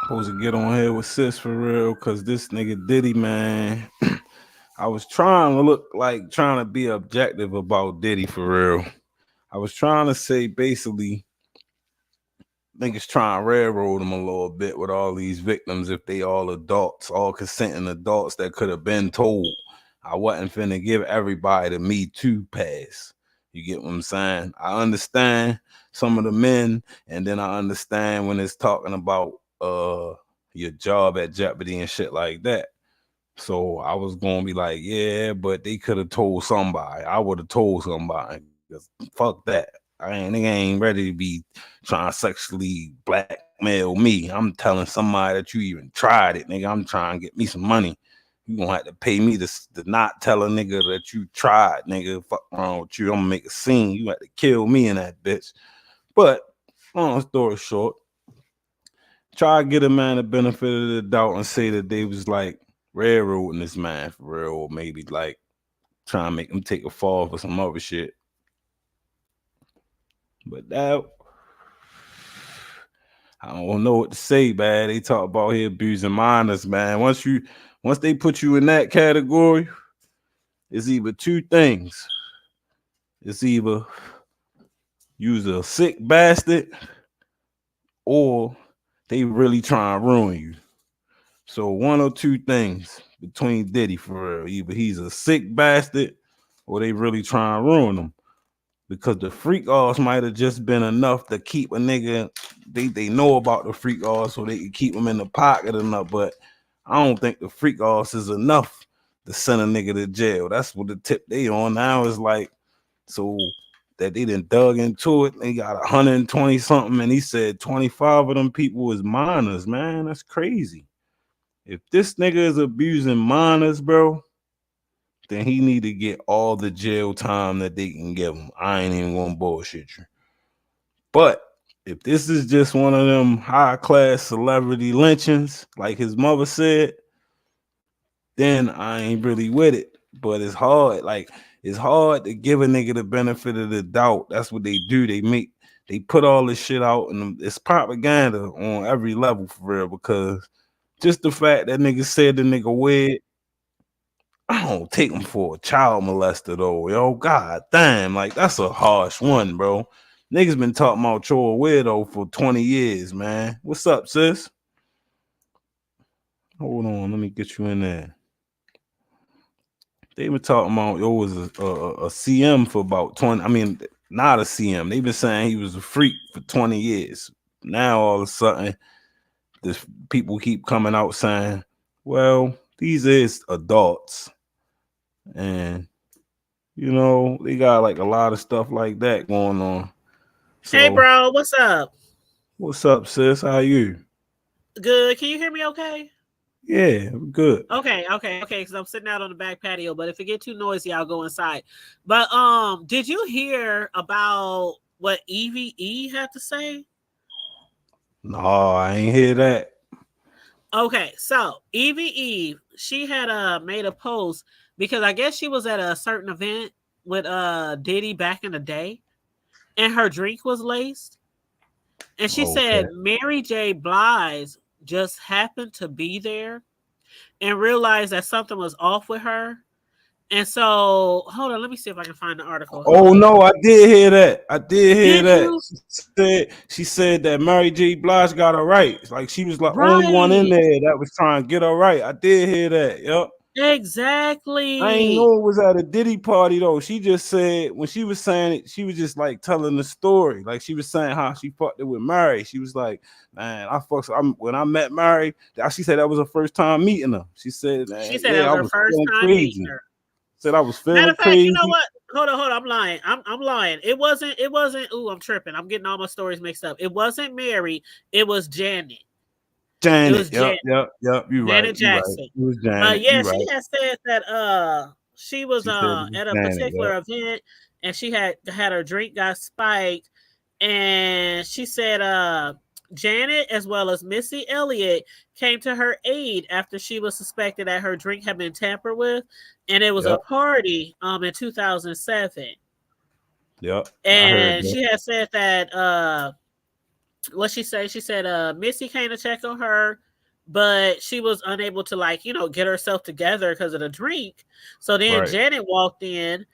Supposed to get on here with sis for real, cause this nigga Diddy, man. I was trying to look like trying to be objective about Diddy for real. I was trying to say basically niggas trying to railroad him a little bit with all these victims if they all adults, all consenting adults that could have been told. I wasn't finna give everybody the Me Too pass. You get what I'm saying? I understand some of the men, and then I understand when it's talking about your job at Jeopardy and shit like that. So I was gonna be like, yeah, but they could have told somebody. I would have told somebody. 'Cause fuck that. Nigga ain't ready to be trying to sexually blackmail me. I'm telling somebody that you even tried it, nigga. I'm trying to get me some money. You gonna have to pay me to not tell a nigga that you tried, nigga. Fuck wrong with you? I'm gonna make a scene. You have to kill me in that bitch. But long story short, try to get a man the benefit of the doubt and say that they was like railroading this man for real, or maybe like trying to make him take a fall for some other shit. But that I don't know what to say, man. They talk about here abusing minors, man. Once they put you in that category, it's either two things. It's either you's a sick bastard or they really trying to ruin you. So one or two things between Diddy for real. Either he's a sick bastard or they really trying to ruin him. Because the freak offs might have just been enough to keep a nigga. They know about the freak offs so they can keep them in the pocket enough. But I don't think the freak offs is enough to send a nigga to jail. That's what the tip they on now is like. So that they done dug into it. They got 120 something, and he said 25 of them people is minors, man. That's crazy. If this nigga is abusing minors, bro, then he need to get all the jail time that they can give him. I ain't even gonna bullshit you. But if this is just one of them high class celebrity lynchings, like his mother said, then I ain't really with it. But it's hard. Like it's hard to give a nigga the benefit of the doubt. That's what they do. They put all this shit out, and it's propaganda on every level for real. Because just the fact that nigga said the nigga weird, I don't take him for a child molester though, yo. God damn, like that's a harsh one, bro. Niggas been talking about you a weirdo for 20 years, man. What's up, sis? Hold on, let me get you in there. They been talking about yo was a CM for about 20. I mean, not a CM. They've been saying he was a freak for 20 years. Now all of a sudden, this people keep coming out saying, well, these is adults. And they got like a lot of stuff like that going on. Hey, So, bro, what's up? what's up, sis? How you? Good. Can you hear me okay? Yeah, good. Okay. Because I'm sitting out on the back patio, but if it get too noisy, I'll go inside. But did you hear about what EVE had to say? No, I ain't hear that. Okay, so EVE, she had made a post because I guess she was at a certain event with Diddy back in the day, and her drink was laced, and she Okay. said Mary J. Blige just happened to be there and realized that something was off with her. And so, hold on, let me see if I can find the article. Hold Oh up. no, I did hear that. I did hear Did that. you? She said that Mary J. Blige got her right. It's like she was the only one in Right. there that was trying to get her right. I did hear that. Yep. I ain't Exactly. know it was at a Diddy party though. She just said when she was saying it, she was just like telling the story. Like she was saying how she fucked it with Mary. She was like, "Man, when I met Mary." She said that was her first time meeting her. She said, She said that "Yeah, was I her was first feeling time meeting crazy." her. Said I was Matter feeling of fact, you know crazy. what? Hold on. I'm lying. I'm lying. It wasn't. Ooh, I'm tripping. I'm getting all my stories mixed up. It wasn't Mary. It was Janet. It Janet. was Yep, Janet. yep, yep. You right. Janet You right. Jackson. It was Janet. Yeah, You she right. had said that she was She said it was at a Janet. Yep. particular event and she had her drink got spiked, and she said Janet as well as Missy Elliott came to her aid after she was suspected that her drink had been tampered with, and it was a Yep. party in 2007. Yep. I heard And that. she had said that what she say? She said Missy came to check on her, but she was unable to get herself together because of the drink. So then Right. Janet walked in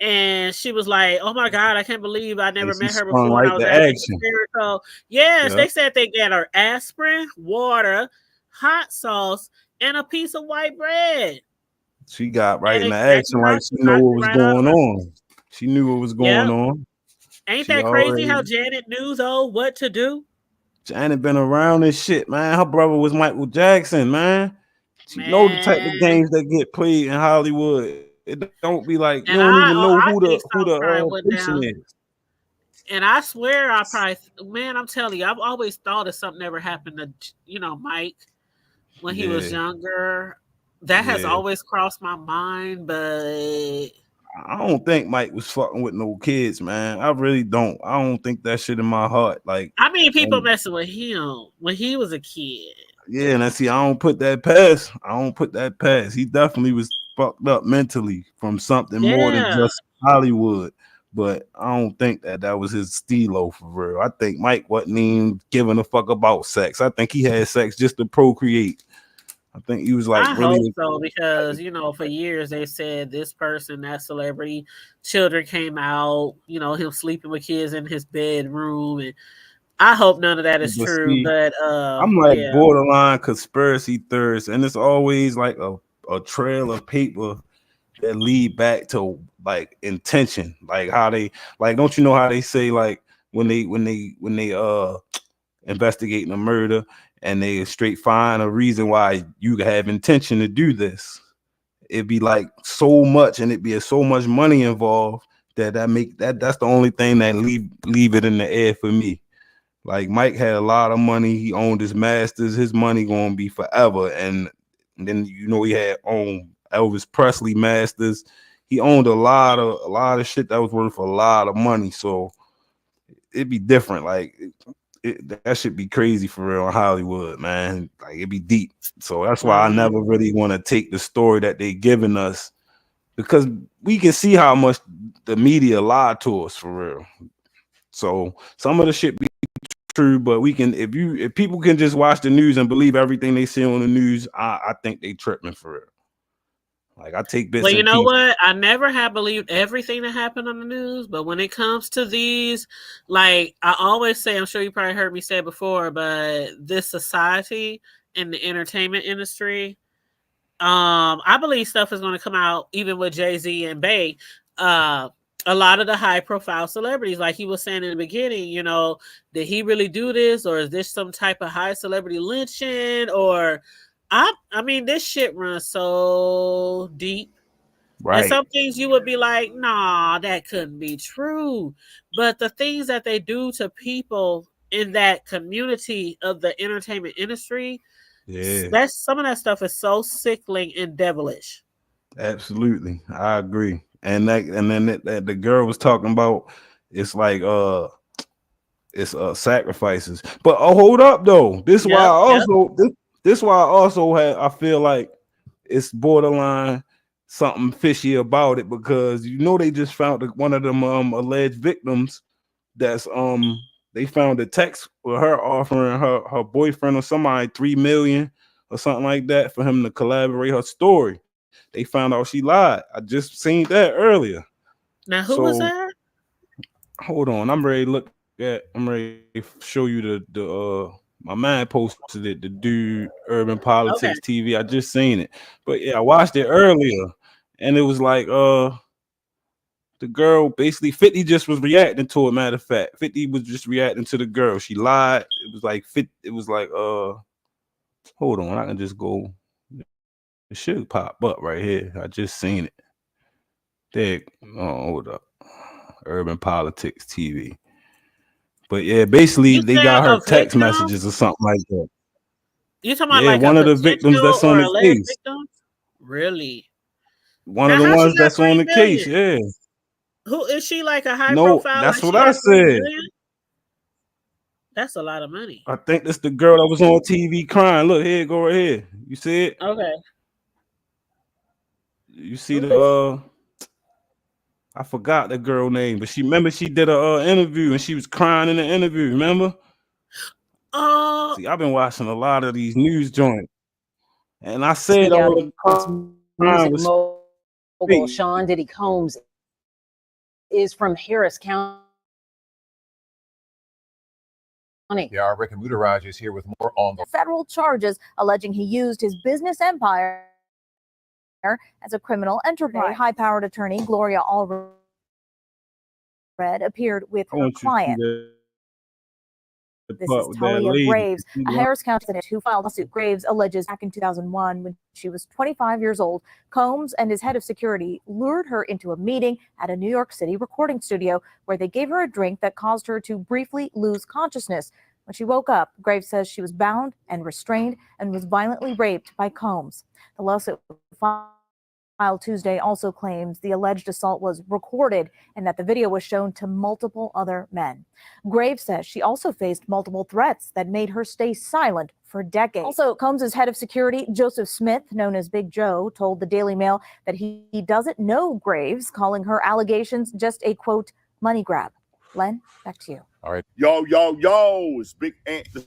and she was like, "Oh my god, I can't believe I And never she met her sprung before and right I was to acting action. hysterical." Yes, Yeah. they said they got her aspirin, water, hot sauce, and a piece of white bread. She got right And into they checked action her like out. she She knew knocked what it was right going over. on. She knew what was going Yep. on. Ain't She that crazy already how Janet knew though what to do? Janet been around this shit, man. Her brother was Michael Jackson, man. She know the type of Man. games that get played in Hollywood. It don't be like you don't even And know I think who the something probably went person down. is. And I swear I probably, man, I'm telling you, I've always thought if something ever happened to, Mike when he was Yeah, younger. That has yeah. always crossed my mind, but I don't think Mike was fucking with no kids, man. I really don't. I don't think that shit in my heart. Like, I mean, people um, messing with him when he was a kid. yeah, and I see. I don't put that past. I don't put that past. He definitely was fucked up mentally from something more than Yeah, just Hollywood. But I don't think that that was his stilo for real. I think Mike wasn't even giving a fuck about sex. I think he had sex just to procreate. I think he was like I hope really so because like, for years they said this person, that celebrity, children came out. Him sleeping with kids in his bedroom, and I hope none of that is but true. see, But I'm like yeah, borderline conspiracy theorist, and it's always like a trail of paper that lead back to like intention, like how they like. Don't you know how they say like when they investigating a murder and they straight find a reason why you have intention to do this? It'd be like so much, and it'd be so much money involved that's the only thing that leave it in the air for me. Like Mike had a lot of money. He owned his masters. His money gonna be forever. And then he had owned Elvis Presley masters. He owned a lot of shit that was worth a lot of money. So it'd be different. Like that should be crazy for real in Hollywood, man. Like it'd be deep. So that's why I mm, never really want to take the story that they giving us because we can see how much the media lied to us for real. So some of the shit be true, but we can if people can just watch the news and believe everything they see on the news, I think they tripping for real. Like I take bits well, you and know pieces. what? I never have believed everything that happened on the news, but when it comes to these, like I always say, I'm sure you probably heard me say it before, but this society and the entertainment industry, I believe stuff is going to come out even with Jay-Z and Bay. Uh, a lot of the high profile celebrities, like he was saying in the beginning, did he really do this, or is this some type of high celebrity lynching? Or I mean, this shit runs so deep, and Right. some things you would be like, nah, that couldn't be true. But the things that they do to people in that community of the entertainment industry, Yeah. that's some of that stuff is so sickling and devilish. Absolutely. I agree. And then the girl was talking about it's like it's sacrifices. But hold up though. Yep, yep. This why I also have I feel like it's borderline something fishy about it because they just found one of them alleged victims that's they found a text with her offering her boyfriend or somebody 3 million or something like that for him to collaborate her story. They found out she lied. I just seen that earlier. Now, who was So that? hold on, I'm ready to show you the my man posted it, the dude Urban Politics Okay. TV. I just seen it. But yeah, I watched it earlier and it was like the girl basically 50 just was reacting to it. Matter of fact, 50 was just reacting to the girl. She lied. It was like it was like hold on, I can just go. It should pop up right here. I just seen it. There, oh, hold up. Urban Politics TV. But yeah, basically You they said got her a text victim? messages or something like that. You talking about Yeah, like a one of the victims potential that's or on the alleged case. victim? Really? One of Now, the how she ones got that's on the case. 3 million? Yeah. Who is she? Like a high No, profile? that's Like what she I got three said. million? That's a lot of money. I think that's the girl that was on TV crying. Look here, go right here. You see it? Okay. You see the Okay. I forgot the girl name, but she remember she did a interview and she was crying in the interview. Remember? Oh, See, I've been watching a lot of these news joints, and I said Speaking all of the crime music was mogul fake. Sean Diddy Combs is from Harris County. Yeah, our Rick and Mutaraj is here with more on the Federal charges alleging he used his business empire as a criminal enterprise. High-powered attorney Gloria Allred appeared with her I want client. you to see that This is part with that Talia lady. Graves, She a lying. Harris County resident who filed a lawsuit. Graves alleges back in 2001, when she was 25 years old, Combs and his head of security lured her into a meeting at a New York City recording studio where they gave her a drink that caused her to briefly lose consciousness. When she woke up, Graves says she was bound and restrained and was violently raped by Combs. The lawsuit filed Tuesday also claims the alleged assault was recorded and that the video was shown to multiple other men. Graves says she also faced multiple threats that made her stay silent for decades. Also, Combs' head of security, Joseph Smith, known as Big Joe, told the Daily Mail that he doesn't know Graves, calling her allegations just a, quote, money grab. Len, back to you. all right. Yo, it's Big Ant, the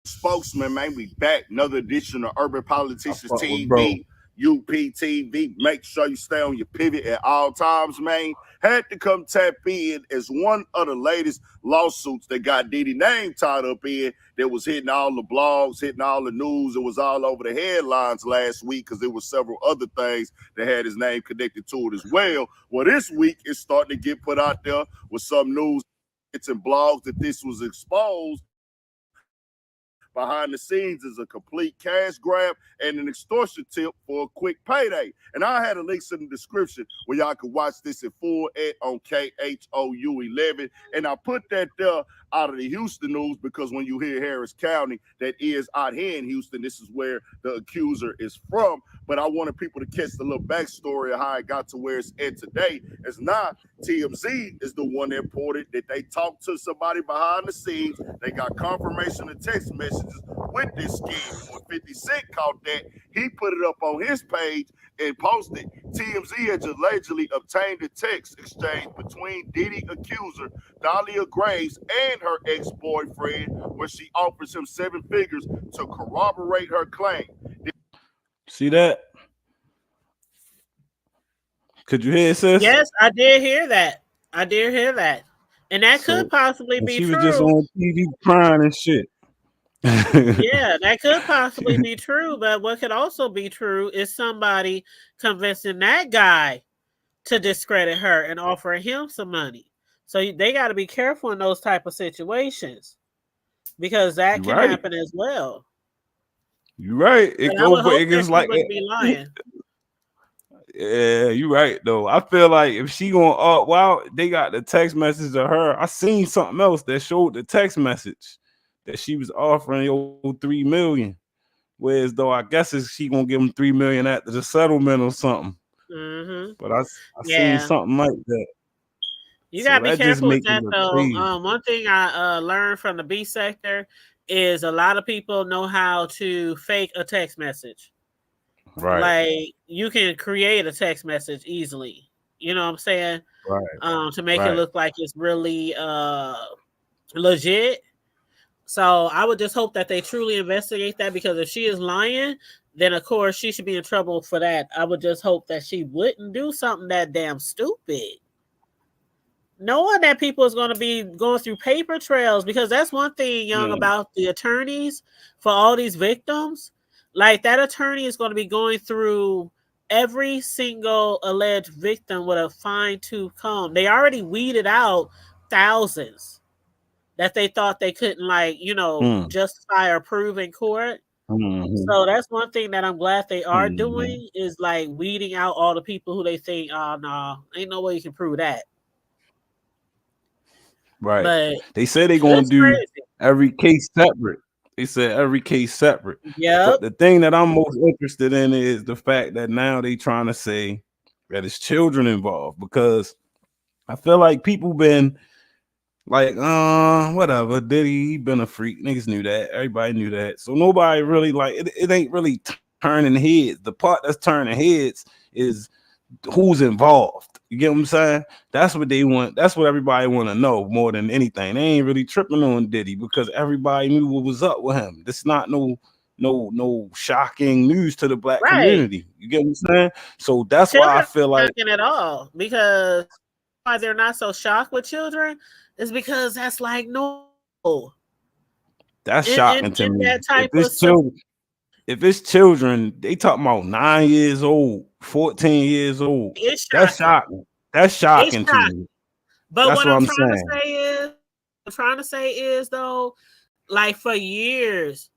spokesman, man. We back. Another edition of Urban I Politicians fuck with bro. TV, UPTV. Make sure you stay on your pivot at all times, man. Had to come tap in as one of the latest lawsuits that got Diddy name tied up in that was hitting all the blogs, hitting all the news. It was all over the headlines last week because there was several other things that had his name connected to it as well. Well, this week it's starting to get put out there with some news and blogs that this was exposed behind the scenes is a complete cash grab and an extortion tip for a quick payday. And I had a links in the description where y'all can watch this in full on KHOU 11. And I put that there out of the Houston news because when you hear Harris County, that is out here in Houston. This is where the accuser is from. But I wanted people to catch the little backstory of how it got to where it's at today. As now, TMZ is the one that reported that they talked to somebody behind the scenes. They got confirmation of text messages with this scheme. And when 50 Cent caught that, he put it up on his page and posted. TMZ had allegedly obtained a text exchange between Diddy accuser Dahlia Graves and her ex-boyfriend, where she offers him 7 figures to corroborate her claim. See that? Could you hear, sis? yes, I did hear that. I did hear that. And that So could possibly and be she was just true. on TV crying and shit. Yeah, that could possibly be true. But what could also be true is somebody convincing that guy to discredit her and offering him some money. So they got to be careful in those type of situations because that You're can right. happen as well. You're right. But It I go, would but hope that it's she like, wouldn't be lying. yeah, you're right though. I feel like if she going up, wow, they got the text message of her. I seen something else that showed the text message that she was offering yo 3 million. Whereas though I guess she gonna give him 3 million after the settlement or something. Hmm. But I seen Yeah. something like that. You So gotta be that just careful with make it that look though. crazy. One thing I learned from the B sector is a lot of people know how to fake a text message. Right, Like you can create a text message easily. You know what I'm saying? right, To make it right. look like it's really legit. So I would just hope that they truly investigate that because if she is lying, then of course she should be in trouble for that. I would just hope that she wouldn't do something that damn stupid. Knowing that people is going to be going through paper trails because that's one thing young Mm, about the attorneys for all these victims. Like that attorney is going to be going through every single alleged victim with a fine tooth comb. They already weeded out thousands that they thought they couldn't mm, justify or prove in court. mhm, So that's one thing that I'm glad they are mhm. doing is like weeding out all the people who they think, oh no, ain't no way you can prove that. Right. But They say they gonna it's do crazy. every case separate. They said every case separate. But Yep. the thing that I'm most interested in is the fact that now they trying to say that it's children involved because I feel like people been like, whatever. Diddy, he been a freak. Niggas knew that. Everybody knew that. So nobody really like it ain't really turning heads. The part that's turning heads is who's involved. You get what I'm saying? That's what they want. That's what everybody want to know more than anything. They ain't really tripping on Diddy because everybody knew what was up with him. This not no shocking news to the black Right. community. You get what I'm saying? So that's why I Children feel are like not shocking at all because why they're not so shocked with children is because that's like normal that's in in, shocking to in me. that type of If it's children, they talking about 9 years old, 14 years old. it's That's shocking. shocking. That's It's shocking to shocking. me. But That's what what I'm I'm trying to saying. say is, though, like for years,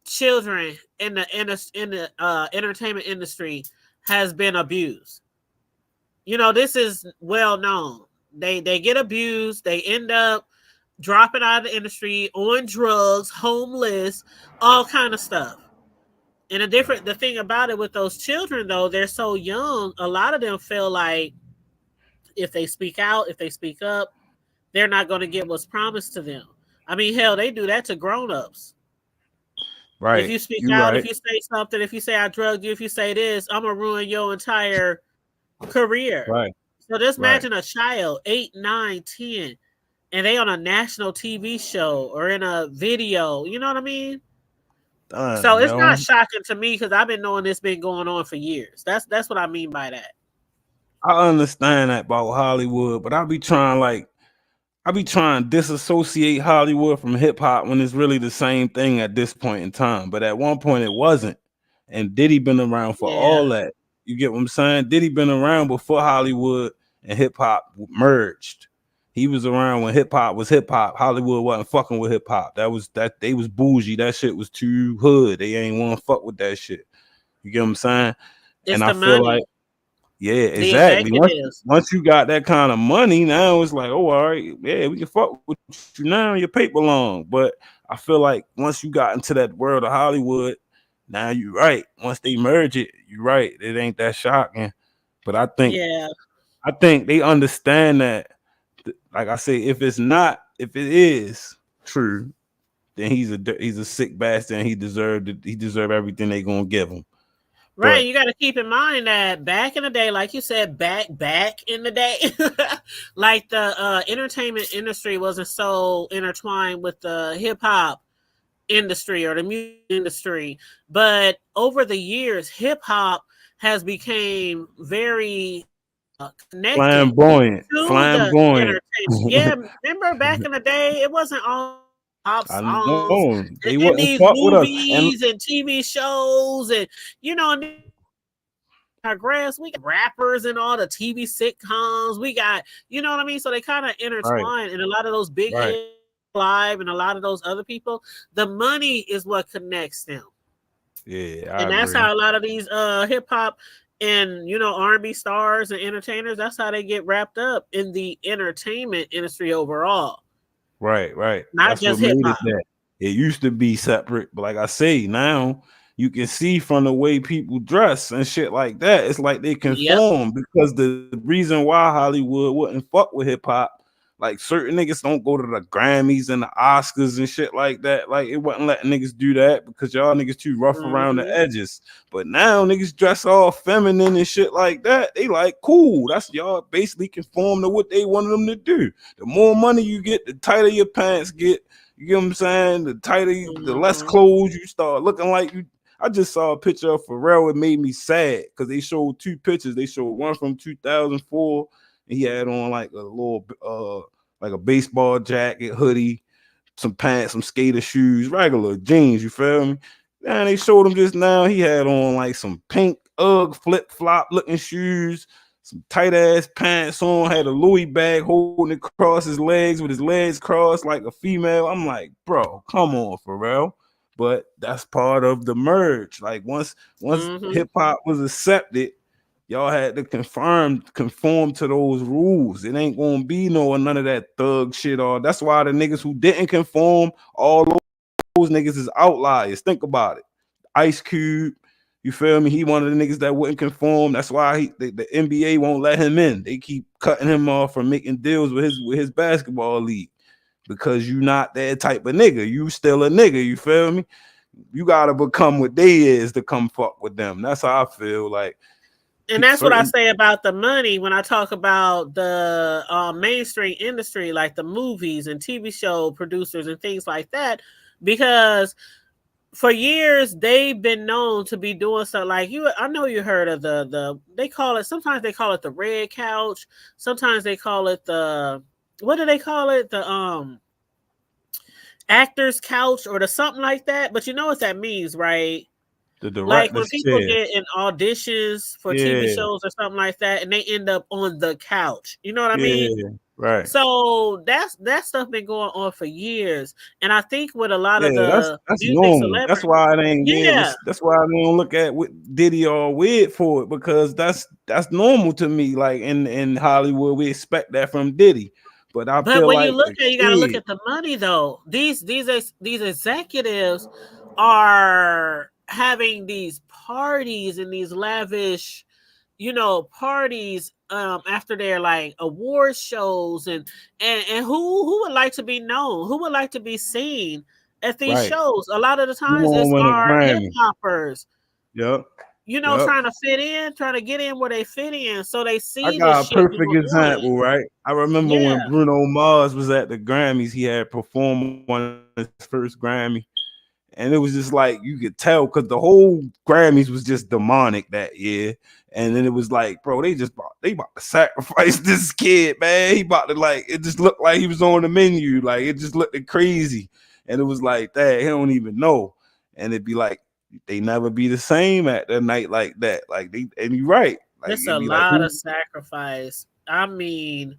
children in the entertainment industry has been abused. This is well known. They get abused. They end up dropping out of the industry on drugs, homeless, all kind of stuff. And the thing about it with those children though, they're so young. A lot of them feel like if they speak out, if they speak up, they're not going to get what's promised to them. I mean, hell, they do that to grown-ups. If Right. you speak You out, if right. you say something, if you say I drugged you, if you say this, I'm gonna ruin your entire career. Right. So just Right. imagine a child, 8, 9, 10, and they on a national TV show or in a video. You know what I mean? So Done, it's not yo. shocking to me because I've been knowing this been going on for years. That's what I mean by that. I understand that about Hollywood, but I be trying to disassociate Hollywood from hip hop when it's really the same thing at this point in time. But at one point it wasn't. And Diddy been around for Yeah. all that. You get what I'm saying? Diddy been around before Hollywood and hip hop merged. He was around when hip hop was hip hop. Hollywood wasn't fucking with hip hop. That they was bougie. That shit was too hood. They ain't want to fuck with that shit. You get what I'm saying? It's And I the feel like money, yeah, the exactly. executives. Once you got that kind of money, now it's like, oh, all right, yeah, we can fuck with you now. Your paper long, but I feel like once you got into that world of Hollywood, now you're right. Once they merge it, you're right. It ain't that shocking. But Yeah. I think they understand that. Like I say, if it is true, then he's a sick bastard, and he deserved everything they gonna give him. Right, But you got to keep in mind that back in the day, like you said, back in the day, like the entertainment industry wasn't so intertwined with the hip hop industry or the music industry, but over the years, hip hop has became very connected flamboyant, to the flamboyant. entertainment. Yeah, remember back in the day, it wasn't all pop I songs know they and wouldn't these fuck with us, and movies and TV shows and and our grass, we got rappers and all the TV sitcoms. We got, you know what I mean? So they kind of right, intertwine. And a lot of those big right, hits live and a lot of those other people, the money is what connects them. yeah, I And that's agree. how a lot of these hip hop and R&B stars and entertainers, that's how they get wrapped up in the entertainment industry overall, Right, right. not That's what just hip made it hop. that. It used to be separate, but like I say, now you can see from the way people dress and shit like that. It's like they Yep. conform because the reason why Hollywood wouldn't fuck with hip hop, like certain niggas don't go to the Grammys and the Oscars and shit like that. Like it wasn't letting niggas do that because y'all niggas too rough around the Hmm. edges. But now niggas dress all feminine and shit like that. They like cool. That's y'all basically conform to what they wanted them to do. The more money you get, the tighter your pants get. You get what I'm saying? The less Hmm. clothes you start looking like you. I just saw a picture of Pharrell. It made me sad because they showed two pictures. They showed one from 2004, and he had on like a little, like a baseball jacket, hoodie, some pants, some skater shoes, regular jeans. You feel me? And they showed him just now. He had on like some pink Ugg flip flop looking shoes, some tight ass pants on, had a Louis bag holding it across his legs with his legs crossed like a female. I'm like, bro, come on, Pharrell. But that's part of the merge. Like once Hmm. hip hop was accepted, y'all had to conform to those rules. It ain't gonna be none of that thug shit. Or that's why the niggas who didn't conform, all those niggas is outliers. Think about it. Ice Cube, you feel me? He one of the niggas that wouldn't conform. That's why the NBA won't let him in. They keep cutting him off from making deals with his basketball league because you not that type of nigga. You still a nigga. You feel me? You gotta become what they is to come fuck with them. That's how I feel. Like And that's what I certain say about the money when I talk about the mainstream industry, like the movies and TV show producers and things like that, because for years they've been known to be doing stuff like you. I know you heard of the they call it, sometimes they call it the red couch, sometimes they call it the, what do they call it, the actor's couch or the something like that. But you know what that means, right? the Like when director's people chair. get in auditions for TV Yeah, shows or something like that, and they end up on the couch. You know what I mean? yeah, right. So that stuff been going on for years, and I think with a lot of Yeah, that's the that's music normal. That's celebrities, why it ain't weird. yeah. That's why I don't look at Diddy all weird for it, because that's normal to me. Like in Hollywood, we expect that from Diddy, but I But feel when you like look a at, you got to look kid, at the money though. These executives are having these parties and these lavish, parties after their like award shows, and who would like to be known, who would like to be seen at these right? shows. A lot of the You times want it's to win a our hip Grammy? hoppers, Yep, yep. trying to fit in, trying to get in where they fit in, so they I see this got a shit perfect going on. example, right? I remember Yeah. when Bruno Mars was at the Grammys, he had performed one of his first Grammy. And it was just like you could tell because the whole Grammys was just demonic that year. And then it was like, bro, they about to sacrifice this kid, man. He about to, like, it just looked like he was on the menu. Like it just looked crazy. And it was like that, he don't even know. And it'd be like they never be the same at the night like that. Like and you're right. Like It's it'd a be like lot of who sacrifice. I mean,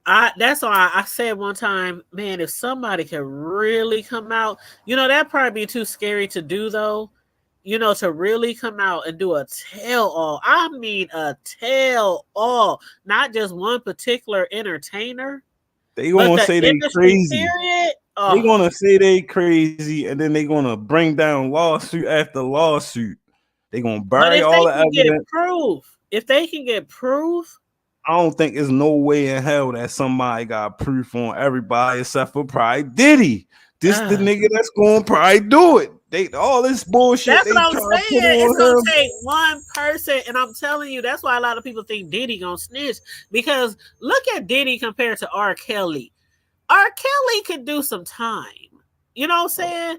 that's why I said one time, man, if somebody could really come out, that'd probably be too scary to do though. To really come out and do a tell all. I mean a tell all, not just one particular entertainer, they but gonna the say they industry crazy. period. They Oh, gonna say they crazy, and then they gonna bring down lawsuit after lawsuit. They gonna but bury if all they the can get evidence. proof, I don't think there's no way in hell that somebody got proof on everybody except for probably Diddy. This the uh, nigga that's gonna probably do it. They all this bullshit that's what they I'm try to put saying. It's gonna on him. take one person, and I'm telling you, that's why a lot of people think Diddy gonna snitch. Because look at Diddy compared to R. Kelly. R. Kelly could do some time. You know what I'm saying?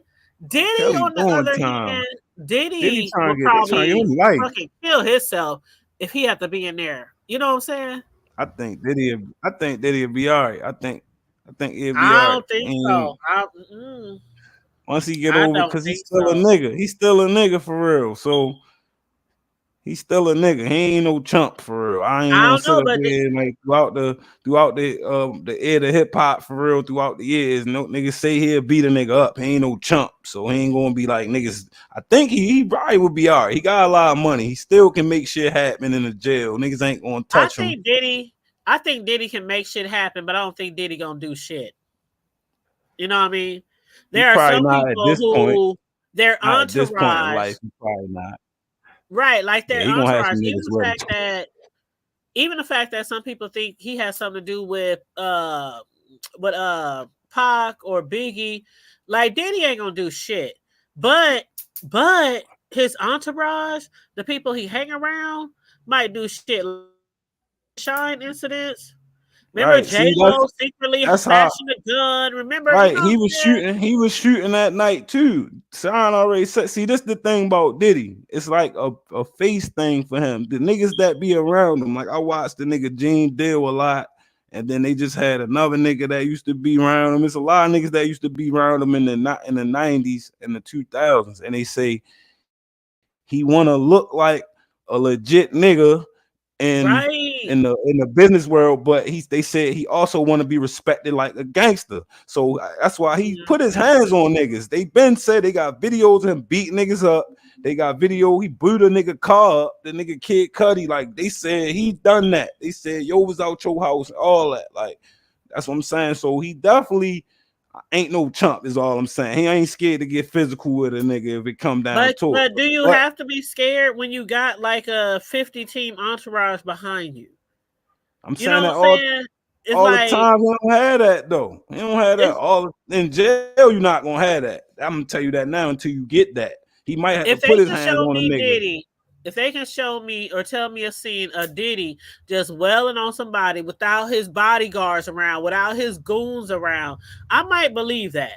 Diddy, Kelly on the doing other time. hand, Diddy Diddy trying will to get they trying to get probably him life. fucking kill himself if he had to be in there. You know what I'm saying? I think Diddy'll be all right. I think he'll be all I right. don't think And so. once he get I over, don't because he's think still a so. nigga. He's still a nigga for real. So he's still a nigga. He ain't no chump for real. I ain't I gonna don't sit know, up but there and like throughout the era of hip hop for real throughout the years. No niggas say he'll beat a nigga up. He ain't no chump, so he ain't gonna be like niggas. I think he probably would be all right. He got a lot of money. He still can make shit happen in the jail. Niggas ain't gonna I touch him. think Diddy, I think Diddy can make shit happen, but I don't think Diddy gonna do shit. You know what I mean? He There are probably some not at people this point. who their Not at this point in entourage, life. He probably not. right? Like Yeah, their he gonna have entourage. some niggas with him. Even the fact that some people think he has something to do with Pac or Biggie, like Diddy ain't gonna do shit. But his entourage, the people he hang around, might do shit. Shine incidents. Remember Right. J See, Lo secretly that's how. stashing a gun. Remember, Right, what I'm he was saying? shooting. He was shooting that night too. Sean already said. See, this the thing about Diddy. It's like a face thing for him. The niggas that be around him, like I watched the nigga Gene Deal a lot, and then they just had another nigga that used to be around him. It's a lot of niggas that used to be around him in the 90s and the 2000s, and they say he want to look like a legit nigga in Right. in the business world, but they said he also want to be respected like a gangster. So that's why he put his hands on niggas. They been said they got videos of him beating niggas up. They got video he boot a nigga car up, the nigga Kid Cudi. Like they said he done that. They said yo was out your house, all that. Like that's what I'm saying. So he definitely ain't no chump, is all I'm saying. He ain't scared to get physical with a nigga if it come down But to it. but do you But have to be scared when you got like a 50 team entourage behind you? I'm You know saying what that I'm saying? It's all the like time. He don't have that though. He don't have that. it's All in jail, you're not gonna have that. I'm gonna tell you that now until you get that. He might have to if put they his could hands show on a me nigga. Diddy, if they can show me or tell me a scene of Diddy just welling on somebody without his bodyguards around, without his goons around, I might believe that.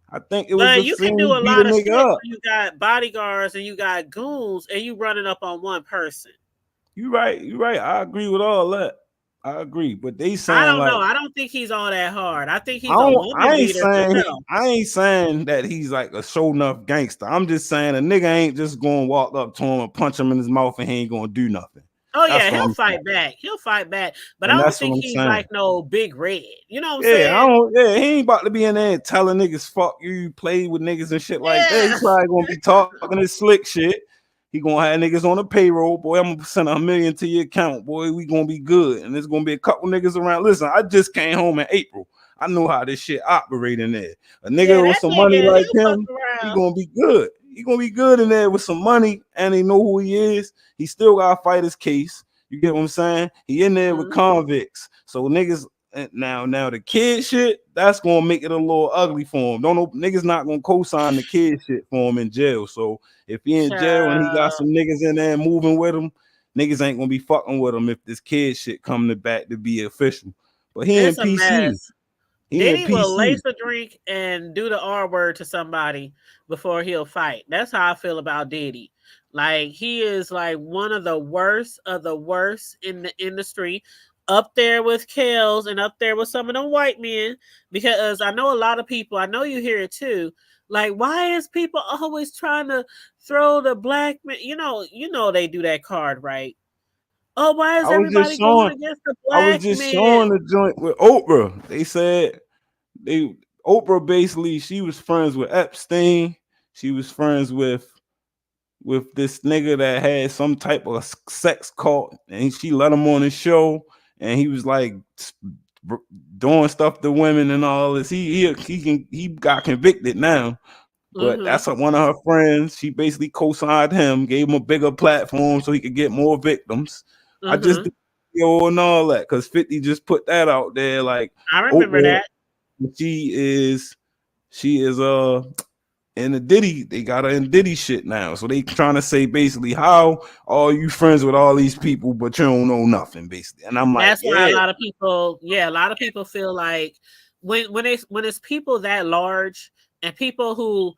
I think it was But a you can scene do he a beat a lot of shit nigga when up. you got bodyguards and you got goons and you running up on one person. You right, you right. I agree with all that. I agree. But they I saying don't like know. I don't think he's all that hard. I think he's a woman I ain't beater for saying sure. I ain't saying that he's like a show enough gangster. I'm just saying a nigga ain't just gonna walk up to him and punch him in his mouth and he ain't gonna do nothing. Oh That's yeah, what he'll I'm saying. fight back. He'll fight back. But I And don't that's what think I'm he's saying. like no big red. You know what I'm Yeah, I saying? don't. Yeah, he ain't about to be in there telling niggas fuck you, play with niggas and shit like that. He Yeah. probably gonna be talking this slick shit. He gonna have niggas on the payroll, boy. I'm gonna send $1 million to your account, boy. We gonna be good, and there's gonna be a couple niggas around. Listen, I just came home in April. I know how this shit operate in there. A Yeah, nigga with that some money nigga, like he'll fuck him, he around. gonna be good. He gonna be good in there with some money, and they know who he is. He still gotta fight his case. You get what I'm saying? He in there with Mhm. convicts, so niggas. Now the kid shit, that's gonna make it a little ugly for him. Don't know niggas not gonna co-sign the kid shit for him in jail. So if he in jail and he got Child, some niggas in there moving with him, niggas ain't gonna be fucking with him if this kid shit come to back to be official. But he in it's a PC. mess. He in Diddy will PC. lace a drink and do the R word to somebody before he'll fight. That's how I feel about Diddy. Like he is like one of the worst in the industry, up there with Kels and up there with some of them white men. Because I know a lot of people, I know you hear it too. Like, why is people always trying to throw the black man? You know they do that card, right? Oh, why is I was everybody just going showing, against the I was black just men? showing the joint with Oprah. They said they Oprah basically she was friends with Epstein. She was friends with this nigga that had some type of sex cult, and she let him on his show, and he was like doing stuff to women and all this. He got convicted now, but Mm-hmm. that's one of her friends. She basically co-signed him, gave him a bigger platform so he could get more victims. I just Mm-hmm. did a video and all that because 50 just put that out there. Like I remember Oprah, that. she is she is in the Diddy, they got her in Diddy shit now. So they trying to say basically, how are you friends with all these people, but you don't know nothing, basically. And I'm like, That's why yeah, a lot of people feel like when it's people that large and people who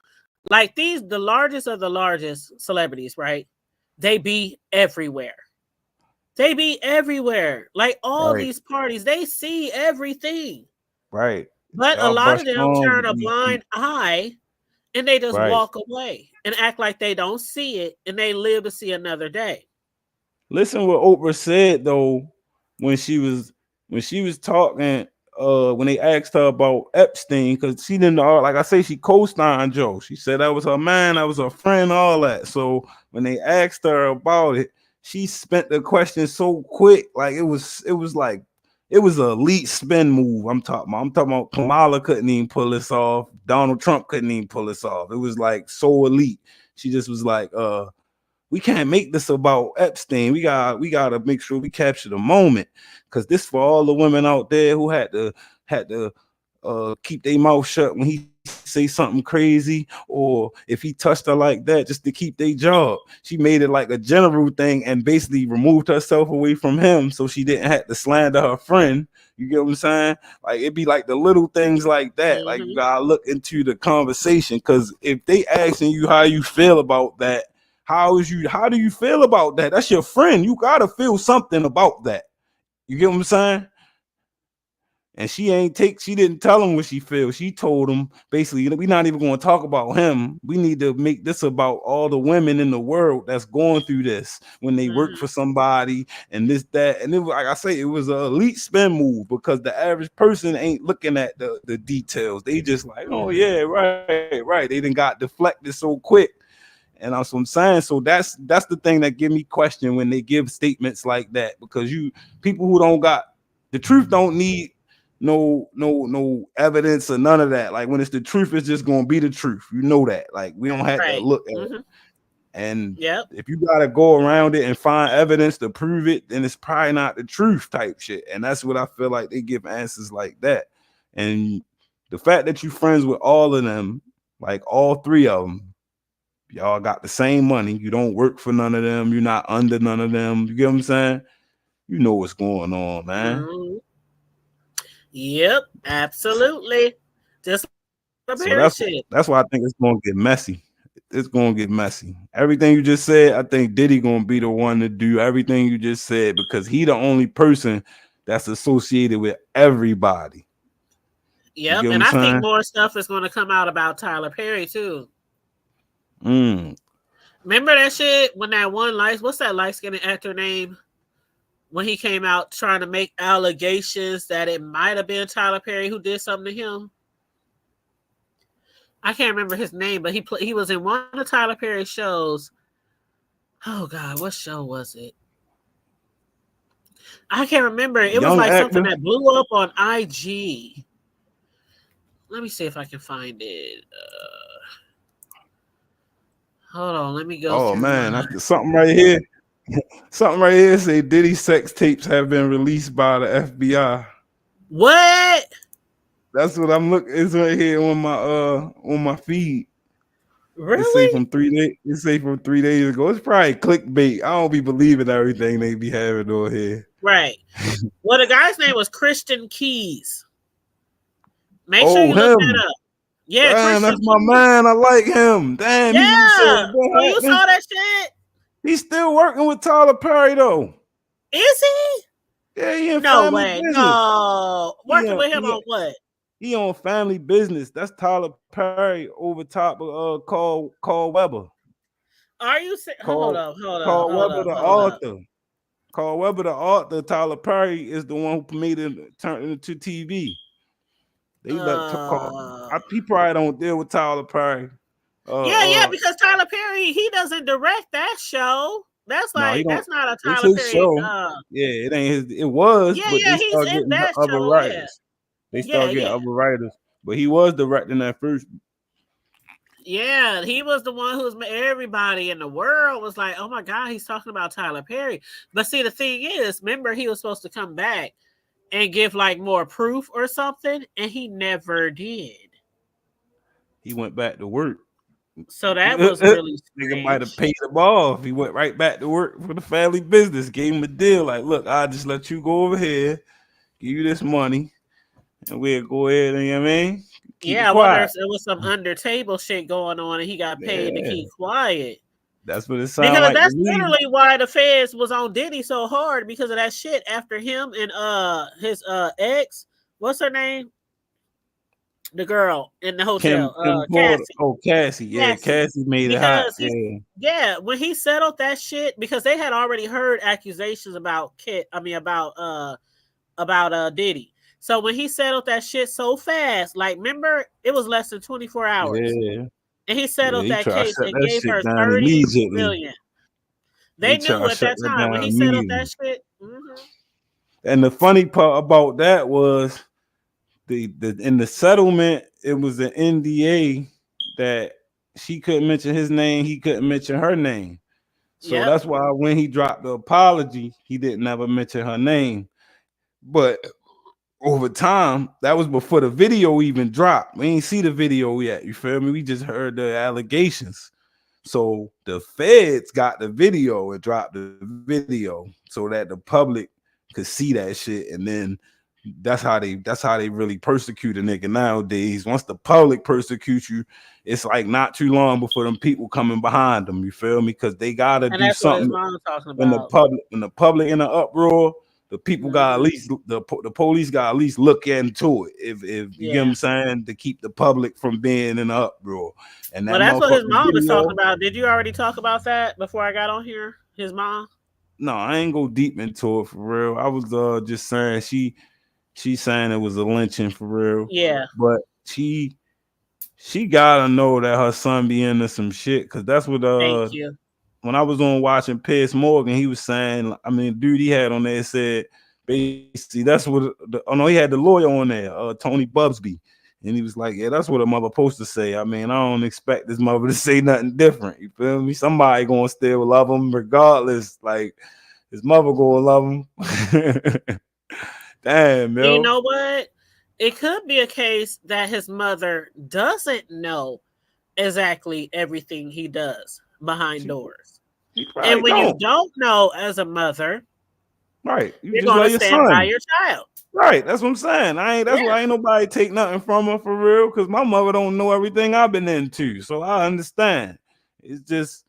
like these the largest of the largest celebrities, right? They be everywhere. They be everywhere. Like all right, these parties, they see everything. right. But a Y'all lot brush of them arms turn with a these blind people. eye and they just Right. walk away and act like they don't see it and they live to see another day. Listen what Oprah said though when she was talking when they asked her about Epstein because she didn't know, like I say, she co-signed Joe. She said that was her man, that was her friend, all that. So when they asked her about it, she spent the question so quick, like it was like it was a elite spin move. I'm talking about Kamala couldn't even pull this off. Donald Trump couldn't even pull this off. It was like so elite. She just was like, we can't make this about Epstein. We gotta make sure we capture the moment because this for all the women out there who had to keep their mouth shut when he say something crazy or if he touched her like that just to keep their job. She made it like a general thing and basically removed herself away from him so she didn't have to slander her friend. You get what I'm saying? Like it'd be like the little things like that. Like you Mm-hmm. gotta look into the conversation because if they asking you how you feel about that, how do you feel about that? That's your friend. You gotta feel something about that. You get what I'm saying? And she didn't tell him what she feels. She told him basically, we're not even going to talk about him. We need to make this about all the women in the world that's going through this when they work for Mm-hmm. somebody and this, that. And it was like I say, it was an elite spin move because the average person ain't looking at the details. They just like, oh Mm-hmm. yeah, right. They didn't got deflected so quick. And that's what I'm saying. So that's the thing that give me question when they give statements like that because people who don't got the truth don't need no evidence or none of that. Like when it's the truth, it's just gonna be the truth. You know that. Like we don't have to Right. look at it. Mm-hmm. And Yep. if you gotta go around it and find evidence to prove it, then it's probably not the truth type shit. And that's what I feel like they give answers like that. And the fact that you friends with all of them, like all three of them, Y'all got the same money. You don't work for none of them. You're not under none of them. You get what I'm saying? You know what's going on, man. Mhm. Yep, absolutely. Just Tyler So Perry shit. that's why I think it's gonna get messy. It's gonna get messy. Everything you just said, I think Diddy gonna be the one to do everything you just said because he the only person that's associated with everybody. You Yep, get what and I'm I think saying? more stuff is going to come out about Tyler Perry too. Mm. Remember that shit when that one what's that light skinned actor name? When he came out trying to make allegations that it might have been Tyler Perry who did something to him. I can't remember his name, but he was in one of Tyler Perry's shows. Oh God, what show was it? I can't remember. It was Young like something actor. that blew up on IG. Let me see if I can find it. Hold on, let me go Oh through man, mine. that's something right here. Something right here say Diddy sex tapes have been released by the FBI. What? That's what I'm looking. It's right here on my feed. It say Really? from 3 days. It say from 3 days ago. It's probably clickbait. I don't be believing everything they be having on here. Right. Well, the guy's name was Christian Keys. Make sure Oh, you look that him. up. Yeah, Damn, Christian that's my Keys. man. I like him. Damn, he so Yeah. what So you happened? saw that shit? He's still working with Tyler Perry though. Is he? Yeah, he in No family way. business. No. He Working on, with him he, on what? he on family business. That's Tyler Perry over top of Carl Weber. Are you hold Carl up, hold up, Carl hold Weber up, the hold up. author. Carl Weber the author. Tyler Perry is the one who made it turn into TV. They let Carl. Uh He probably don't deal with Tyler Perry. yeah, because Tyler Perry, he doesn't direct that show. No, he don't. That's not a It's Tyler his Perry. show. Yeah, it ain't his. It was, but they He's started in getting that other show. Yeah. writers. They Yeah, started getting yeah. other writers, but he was directing that first. Yeah, he was the one who's everybody in the world was like, "Oh my God, he's talking about Tyler Perry." But see, the thing is, remember he was supposed to come back and give like more proof or something, and he never did. He went back to work. So that was really Nigga might have strange. paid him off. He went right back to work for the family business. Gave him a deal like, look, I'll just let you go over here, give you this money, and we'll go ahead and, you know what I mean, keep it Yeah, I wonder quiet. if there was some under table shit going on, and he got paid to Yeah, keep quiet. that's what it sounded Because like to that's me. literally why the feds was on Diddy so hard because of that shit after him and his ex. What's her name? The girl in the hotel, Kim Porter. Cassie. Oh, Cassie. Yeah, Cassie. Cassie made it hot. Because Yeah. when he settled that shit, because they had already heard accusations about Diddy. So when he settled that shit so fast, like remember, it was less than 24 hours. Yeah. And he Yeah, settled he that tried to case shut and that gave shit her down 30 immediately. million. He They tried knew to at shut that that time when down he settled that immediately. shit. And the funny part about that was the in the settlement, it was an NDA that she couldn't mention his name, he couldn't mention her name. So Yep. that's why when he dropped the apology, he didn't ever mention her name. But over time, that was before the video even dropped. We ain't see the video yet. You feel me? We just heard the allegations. So the feds got the video and dropped the video so that the public could see that shit. And then that's how they really persecute a nigga nowadays. Once the public persecutes you, it's like not too long before them people coming behind them. You feel me? Because they gotta And do that's what his something mom was talking when about. the public in the uproar. The people got at Mhm. least the police got at least look into it. If you get what Yeah. I'm saying, to keep the public from being in the uproar. And Well, that that's what his motherfucking mom was talking video. about. Did you already talk about that before I got on here? His mom? No, I ain't go deep into it for real. I was just saying she saying it was a lynching for real, Yeah. but she gotta know that her son be into some shit because that's what Thank you. when I was on watching Piers Morgan, he was saying, I mean, dude he had on there said basically that's what oh no, he had the lawyer on there, Tony Bubsby. And he was like, yeah, that's what a mother supposed to say. I mean, I don't expect this mother to say nothing different. You feel me? Somebody gonna still love him regardless. Like his mother gonna love him. Damn, You yo. know what? It could be a case that his mother doesn't know exactly everything he does behind She, doors. she And probably when you don't. don't know as a mother, Right. You you're just going love to your stand by son. your child. Right. That's what I'm saying. That's Yeah. why ain't nobody take nothing from her for real. Cause my mother don't know everything I've been into. So I understand. It's just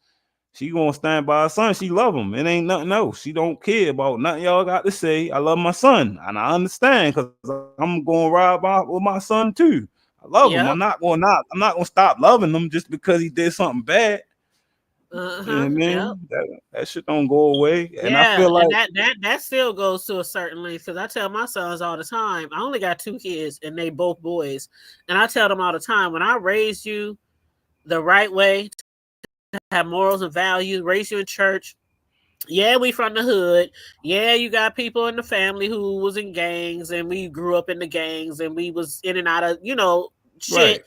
she gonna stand by her son. She love him. It ain't nothing else. She don't care about nothing y'all got to say. I love my son, and I understand because I'm gonna ride with my son too. I love him. Yep. I'm not gonna stop loving him just because he did something bad. You know what I Yep. mean? That shit don't go away. And I Yeah, feel and like that still goes to a certain length because I tell my sons all the time. I only got 2 kids, and they both boys, and I tell them all the time when I raised you the right way, to have morals and values, raised you in church. Yeah, we from the hood. Yeah, you got people in the family who was in gangs, and we grew up in the gangs, and we was in and out of right, shit.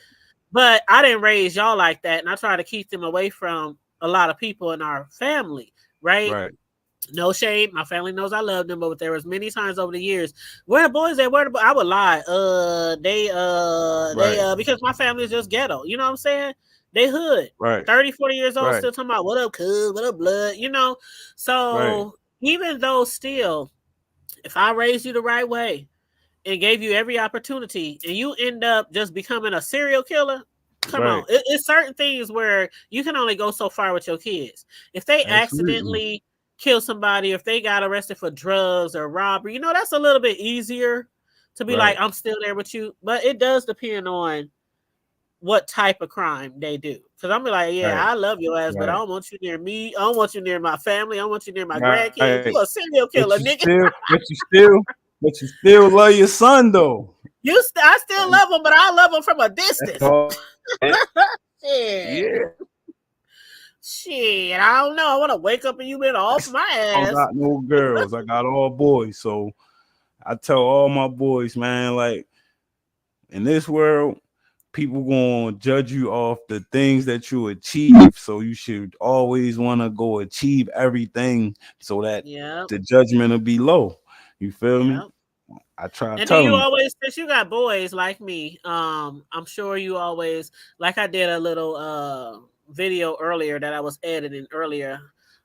But I didn't raise y'all like that, and I try to keep them away from a lot of people in our family, right? right, No shade. My family knows I love them, but there was many times over the years where the boys at, where the I would lie. They right, because my family is just ghetto. You know what I'm saying? They hood. right, 30, 40 years old, right, still talking about what up, cuz, what up, blood, right, So even though still, if I raised you the right way and gave you every opportunity and you end up just becoming a serial killer, come on. right. It's certain things where you can only go so far with your kids. If they Absolutely. accidentally kill somebody, if they got arrested for drugs or robbery, that's a little bit easier to be like, Right, I'm still there with you. But it does depend on what type of crime they do. Because I'm be like, yeah, right, I love your ass, but I right, don't want you near me. I don't want you near my family. I don't want you near my right. grandkids. You a serial But killer, you nigga. still, but you still love your son though. I still And love them, but I love them from a that's distance. all. Shit. Yeah. Shit. I don't know. I want to wake up and you been off my I don't ass. got no girls. I got all boys. So I tell all my boys, man, like in this world, people gonna judge you off the things that you achieve. So you should always want to go achieve everything so that Yep. the judgment will be low. You feel me? Yep. I try to And do tell you them. always, since you got boys like me, I'm sure you always, like I did a little video earlier that I was editing earlier,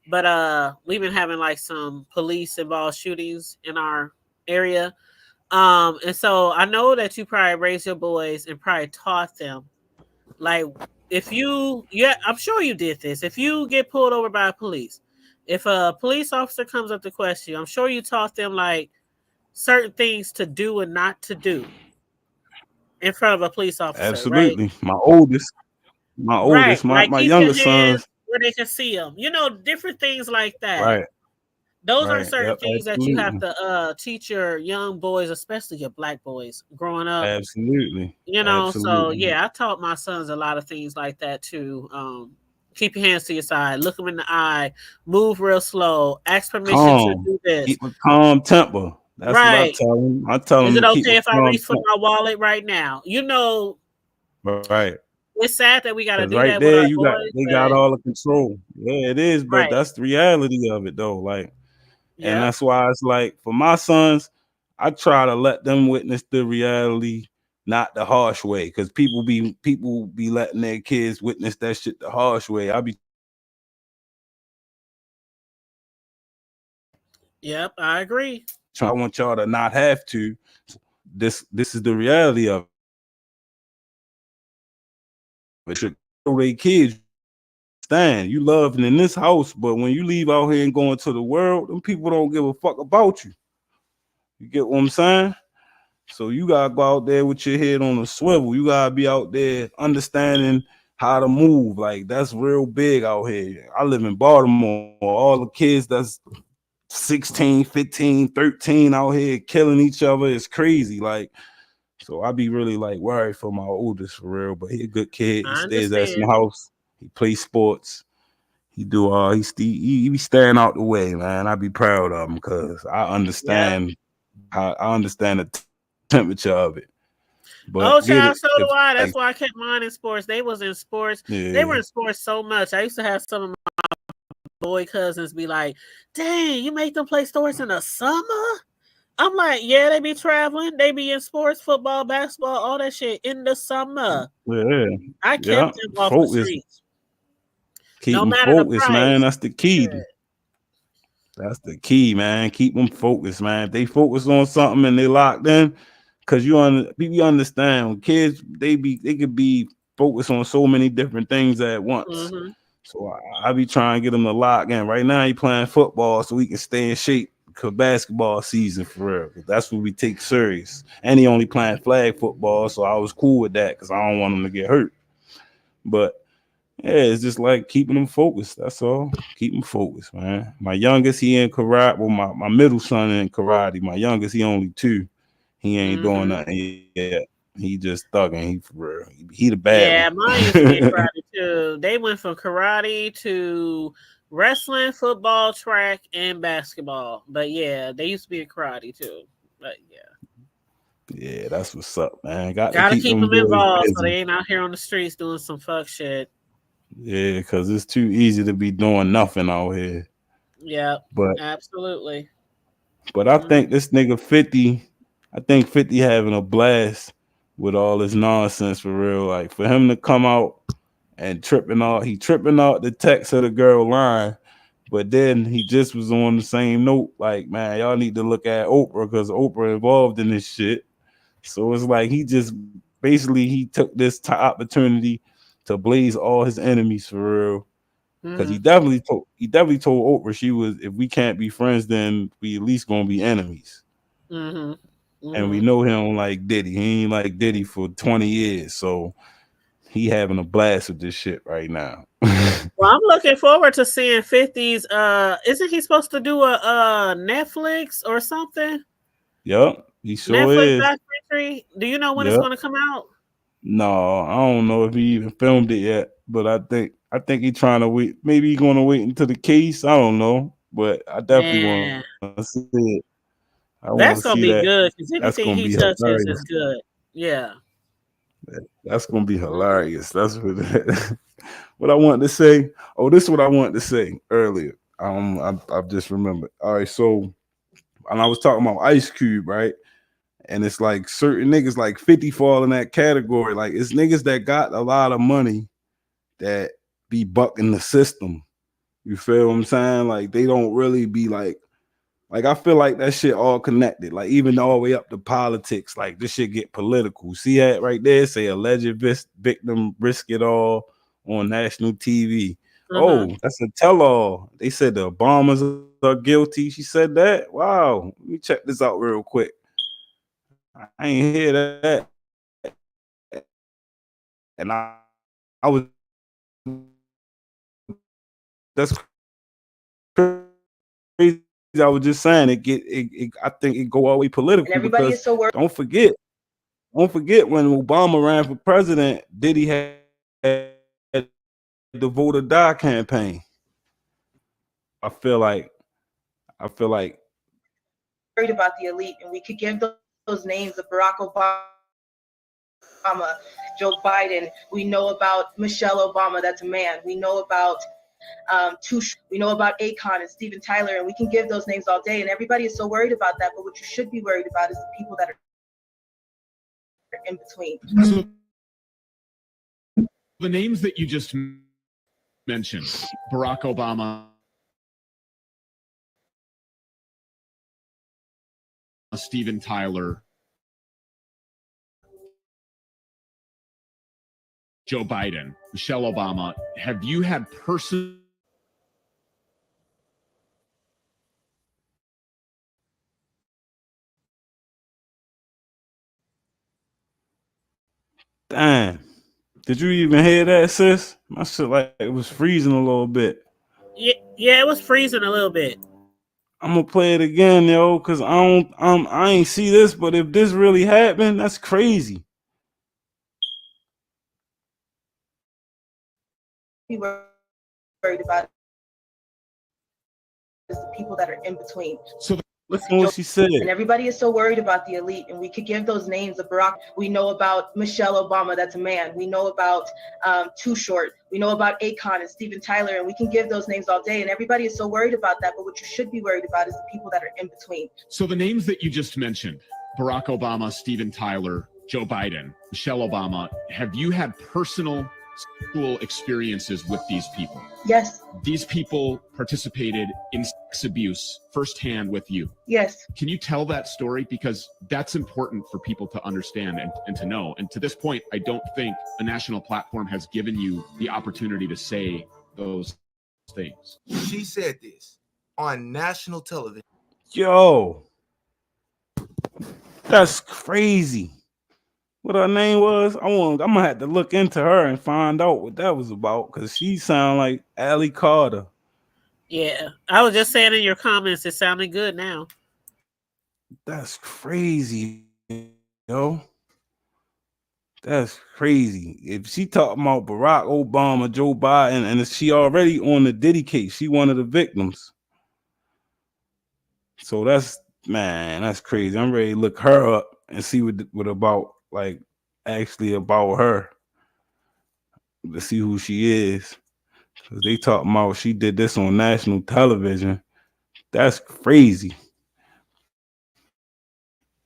but we've been having like some police involved shootings in our area. And so I know that you probably raised your boys and probably taught them, like, if you, yeah, I'm sure you did this. If you get pulled over by police, if a police officer comes up to question you, I'm sure you taught them like certain things to do and not to do in front of a police officer, right? Absolutely. My oldest, Right. my, Like my keep your younger hands sons. where they can see them. Different things like that. Right, Those are right. certain Yep, things that you have absolutely. to teach your young boys, especially your black boys growing up. Absolutely. So Absolutely. yeah, I taught my sons a lot of things like that too. Keep your hands to your side, look them in the eye, move real slow, ask permission to Calm. do this. Keep a calm temper. That's what I Right. tell them. I tell Is them it to keep a okay if I calm reach for temper. my wallet right now? Right. It's sad that we got to Because do right that with there, our you got boys, they got but all the control. Yeah, it is, but right. that's the reality of it though. Like, and Yep. that's why it's like for my sons, I try to let them witness the reality, not the harsh way. Because people be letting their kids witness that shit the harsh way. I be Yep. I agree. I want y'all to not have to. This is the reality of it. Should show their kids stand. You loving in this house, but when you leave out here and go into the world, them people don't give a fuck about you. You get what I'm saying? So you gotta go out there with your head on a swivel. You gotta be out there understanding how to move. Like that's real big out here. I live in Baltimore. All the kids that's 16, 15, 13 out here killing each other is crazy. Like, so I be really like worried for my oldest for real. But he a good kid. He I stays at in the understand. house. He plays sports. He do he be staying out the way, man. I be proud of him because Yep. I understand the temperature of it. But Oh, get child, it so do if I. like That's why I kept mine in sports. They was in sports. They were yeah, in sports so much. I used to have some of my boy cousins be like, "Dang, you make them play sports in the summer?" I'm like, yeah, they be traveling. They be in sports, football, basketball, all that shit in the summer. Yeah, I yeah. kept them off the Focus, streets. keep No them matter the focused, man. price. That's the key. Shit. That's the key, man. Keep them focused, man. If they focus on something and they locked in, because you understand when kids they could be focused on so many different things at once. Mm-hmm. So I be trying to get them to lock in. Right now, he playing football so we can stay in shape because basketball season for real. That's what we take serious. And he only playing flag football, so I was cool with that because I don't want him to get hurt. But yeah, it's just like keeping them focused. That's all. Keep them focused, man. My youngest, he in karate. Well, my middle son in karate. My youngest, he only 2. He ain't doing Mm-hmm. nothing yet. He just thugging. He for real. He the bad Yeah, one. mine used to be in karate too. They went from karate to wrestling, football, track, and basketball. But yeah, they used to be in karate too. But yeah, Yeah, that's what's up, man. Got to gotta keep keep them them boys involved so busy. they ain't out here on the streets doing some fuck shit. Yeah, because it's too easy to be doing nothing out here. Yeah, But absolutely. I Mm-hmm. think this nigga 50, I think 50 having a blast with all this nonsense for real. Like for him to come out and tripping out the text of the girl line, but then he just was on the same note. Like, man, y'all need to look at Oprah because Oprah involved in this shit. So it's like he just basically he took this opportunity to blaze all his enemies for real. Because Mm-hmm. he definitely told Oprah she was if we can't be friends, then we at least gonna be enemies. Mm-hmm. And we Mm-hmm. know he don't like Diddy. He ain't like Diddy for 20 years. So he having a blast with this shit right now. Well, I'm looking forward to seeing 50's. Isn't he supposed to do a Netflix or something? Yup, he sure Netflix is. documentary. Do you know when it's Yep. going to come out? No, I don't know if he even filmed it yet, but I think he trying to wait. Maybe he gonna wait until the case. I don't know, but I definitely want to Man, see it. I want to see that's that. gonna be good That's because gonna be anything he hilarious. touches is good. Yeah. That's gonna be Mhm. hilarious. That's what what I wanted to say. Oh, this is what I wanted to say earlier. I've just remembered. All right, so and I was talking about Ice Cube, right? And it's like certain niggas like 50 fall in that category. Like it's niggas that got a lot of money that be bucking the system. You feel what I'm saying? Like they don't really be like I feel like that shit all connected. Like even all the way up to politics, like this shit get political. See that right there? Say alleged victim risk it all on national TV. Uh-huh. Oh, that's a tell-all. They said the Obamas are guilty. She said that. Wow. Let me check this out real quick. I ain't hear that. And I was that's crazy. I was just saying I think it go all the way political because don't forget when Obama ran for president, Diddy had the vote or die campaign. I feel like I feel like worried about the elite, and we could give those names of Barack Obama, Joe Biden. We know about Michelle Obama, that's a man. We know about we know about Akon and Steven Tyler, and we can give those names all day. And everybody is so worried about that. But what you should be worried about is the people that are in between. So the names that you just mentioned, Barack Obama, Steven Tyler, Joe Biden, Michelle Obama, have you had personal damn. Did you even hear that, sis? My shit like it was freezing a little bit. Yeah, it was freezing a little bit. I'm gonna play it again, yo, because I ain't see this, but if this really happened, that's crazy. Be worried about is the people that are in between. so Listen to what she said. And everybody is so worried about the elite, and we could give those names of Barack. We know about Michelle Obama, that's a man. We know about Too Short. We know about Akon and Steven Tyler, and we can give those names all day. And everybody is so worried about that. But what you should be worried about is the people that are in between. So the names that you just mentioned, Barack Obama, Steven Tyler, Joe Biden, Michelle Obama, have you had personal school experiences with these people? Yes. These people participated in sex abuse firsthand with you. Yes. Can you tell that story? Because that's important for people to understand and to know. And to this point, I don't think a national platform has given you the opportunity to say those things. She said this on national television. Yo, that's crazy. What her name was? I'm gonna have to look into her and find out what that was about, because she sound like Allie Carter. Yeah, I was just saying in your comments, it sounded good now. That's crazy, yo. That's crazy. If she talking about Barack Obama, Joe Biden, and she already on the Diddy case, she one of the victims. So that's crazy. I'm ready to look her up and see what about, like, actually about her, to see who she is. Cause they talking about she did this on national television. That's crazy.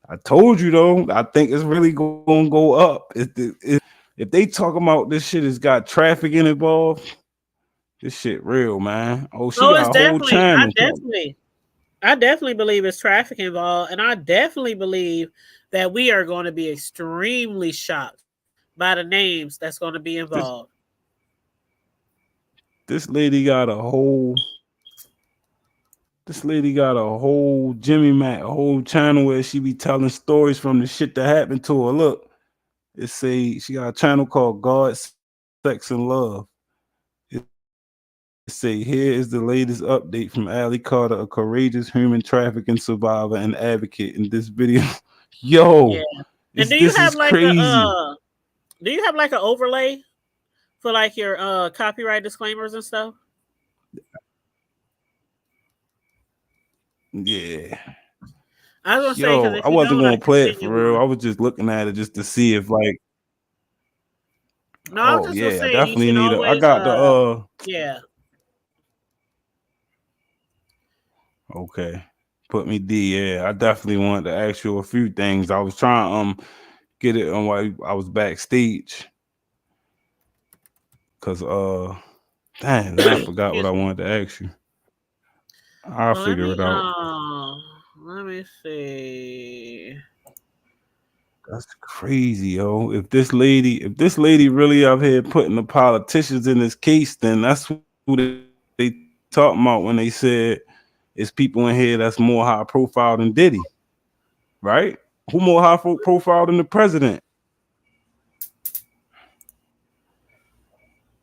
I told you though. I think it's really gonna go up. If they talking about this shit has got trafficking involved, this shit real, man. Oh, she Oh, it's got a whole definitely. channel. I definitely believe it's trafficking involved, and I definitely believe that we are going to be extremely shocked by the names that's going to be involved. This lady got a whole. This lady got a whole Jimmy Mac, a whole channel where she be telling stories from the shit that happened to her. Look, it say she got a channel called God, Sex, and Love. It say, here is the latest update from Allie Carter, a courageous human trafficking survivor and advocate. In this video, yo, Yeah. this And do you is have like crazy. do you have like an overlay for like your copyright disclaimers and stuff? Yeah. I was gonna say, Yo, because if I you wasn't don't, gonna play it for continue real. on. I was just looking at it just to see if, like, No, I was oh just gonna yeah, I say you definitely should need I always got the yeah. okay. Put me D, yeah. I definitely wanted to ask you a few things. I was trying get it on while I was backstage. Cause dang, I forgot what I wanted to ask you. I'll Well, figure it out. let me see. That's crazy, yo. If this lady really out here putting the politicians in this case, then that's who they talking about when they said it's people in here that's more high profile than Diddy, right? Who more high profile than the president?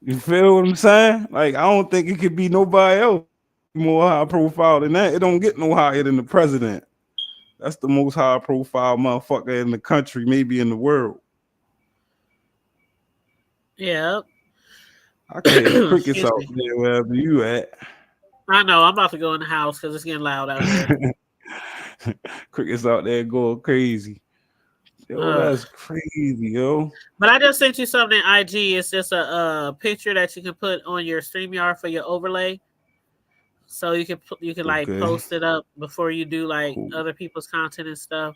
You feel what I'm saying? Like, I don't think it could be nobody else more high profile than that. It don't get no higher than the president. That's the most high profile motherfucker in the country, maybe in the world. Yeah. I can hear crickets Excuse out me. there wherever you at. I know. I'm about to go in the house because it's getting loud out here. Crickets out there going crazy. Yo, that's crazy, yo. But I just sent you something in IG. It's just a picture that you can put on your StreamYard for your overlay. So you can like post it up before you do like other people's content and stuff.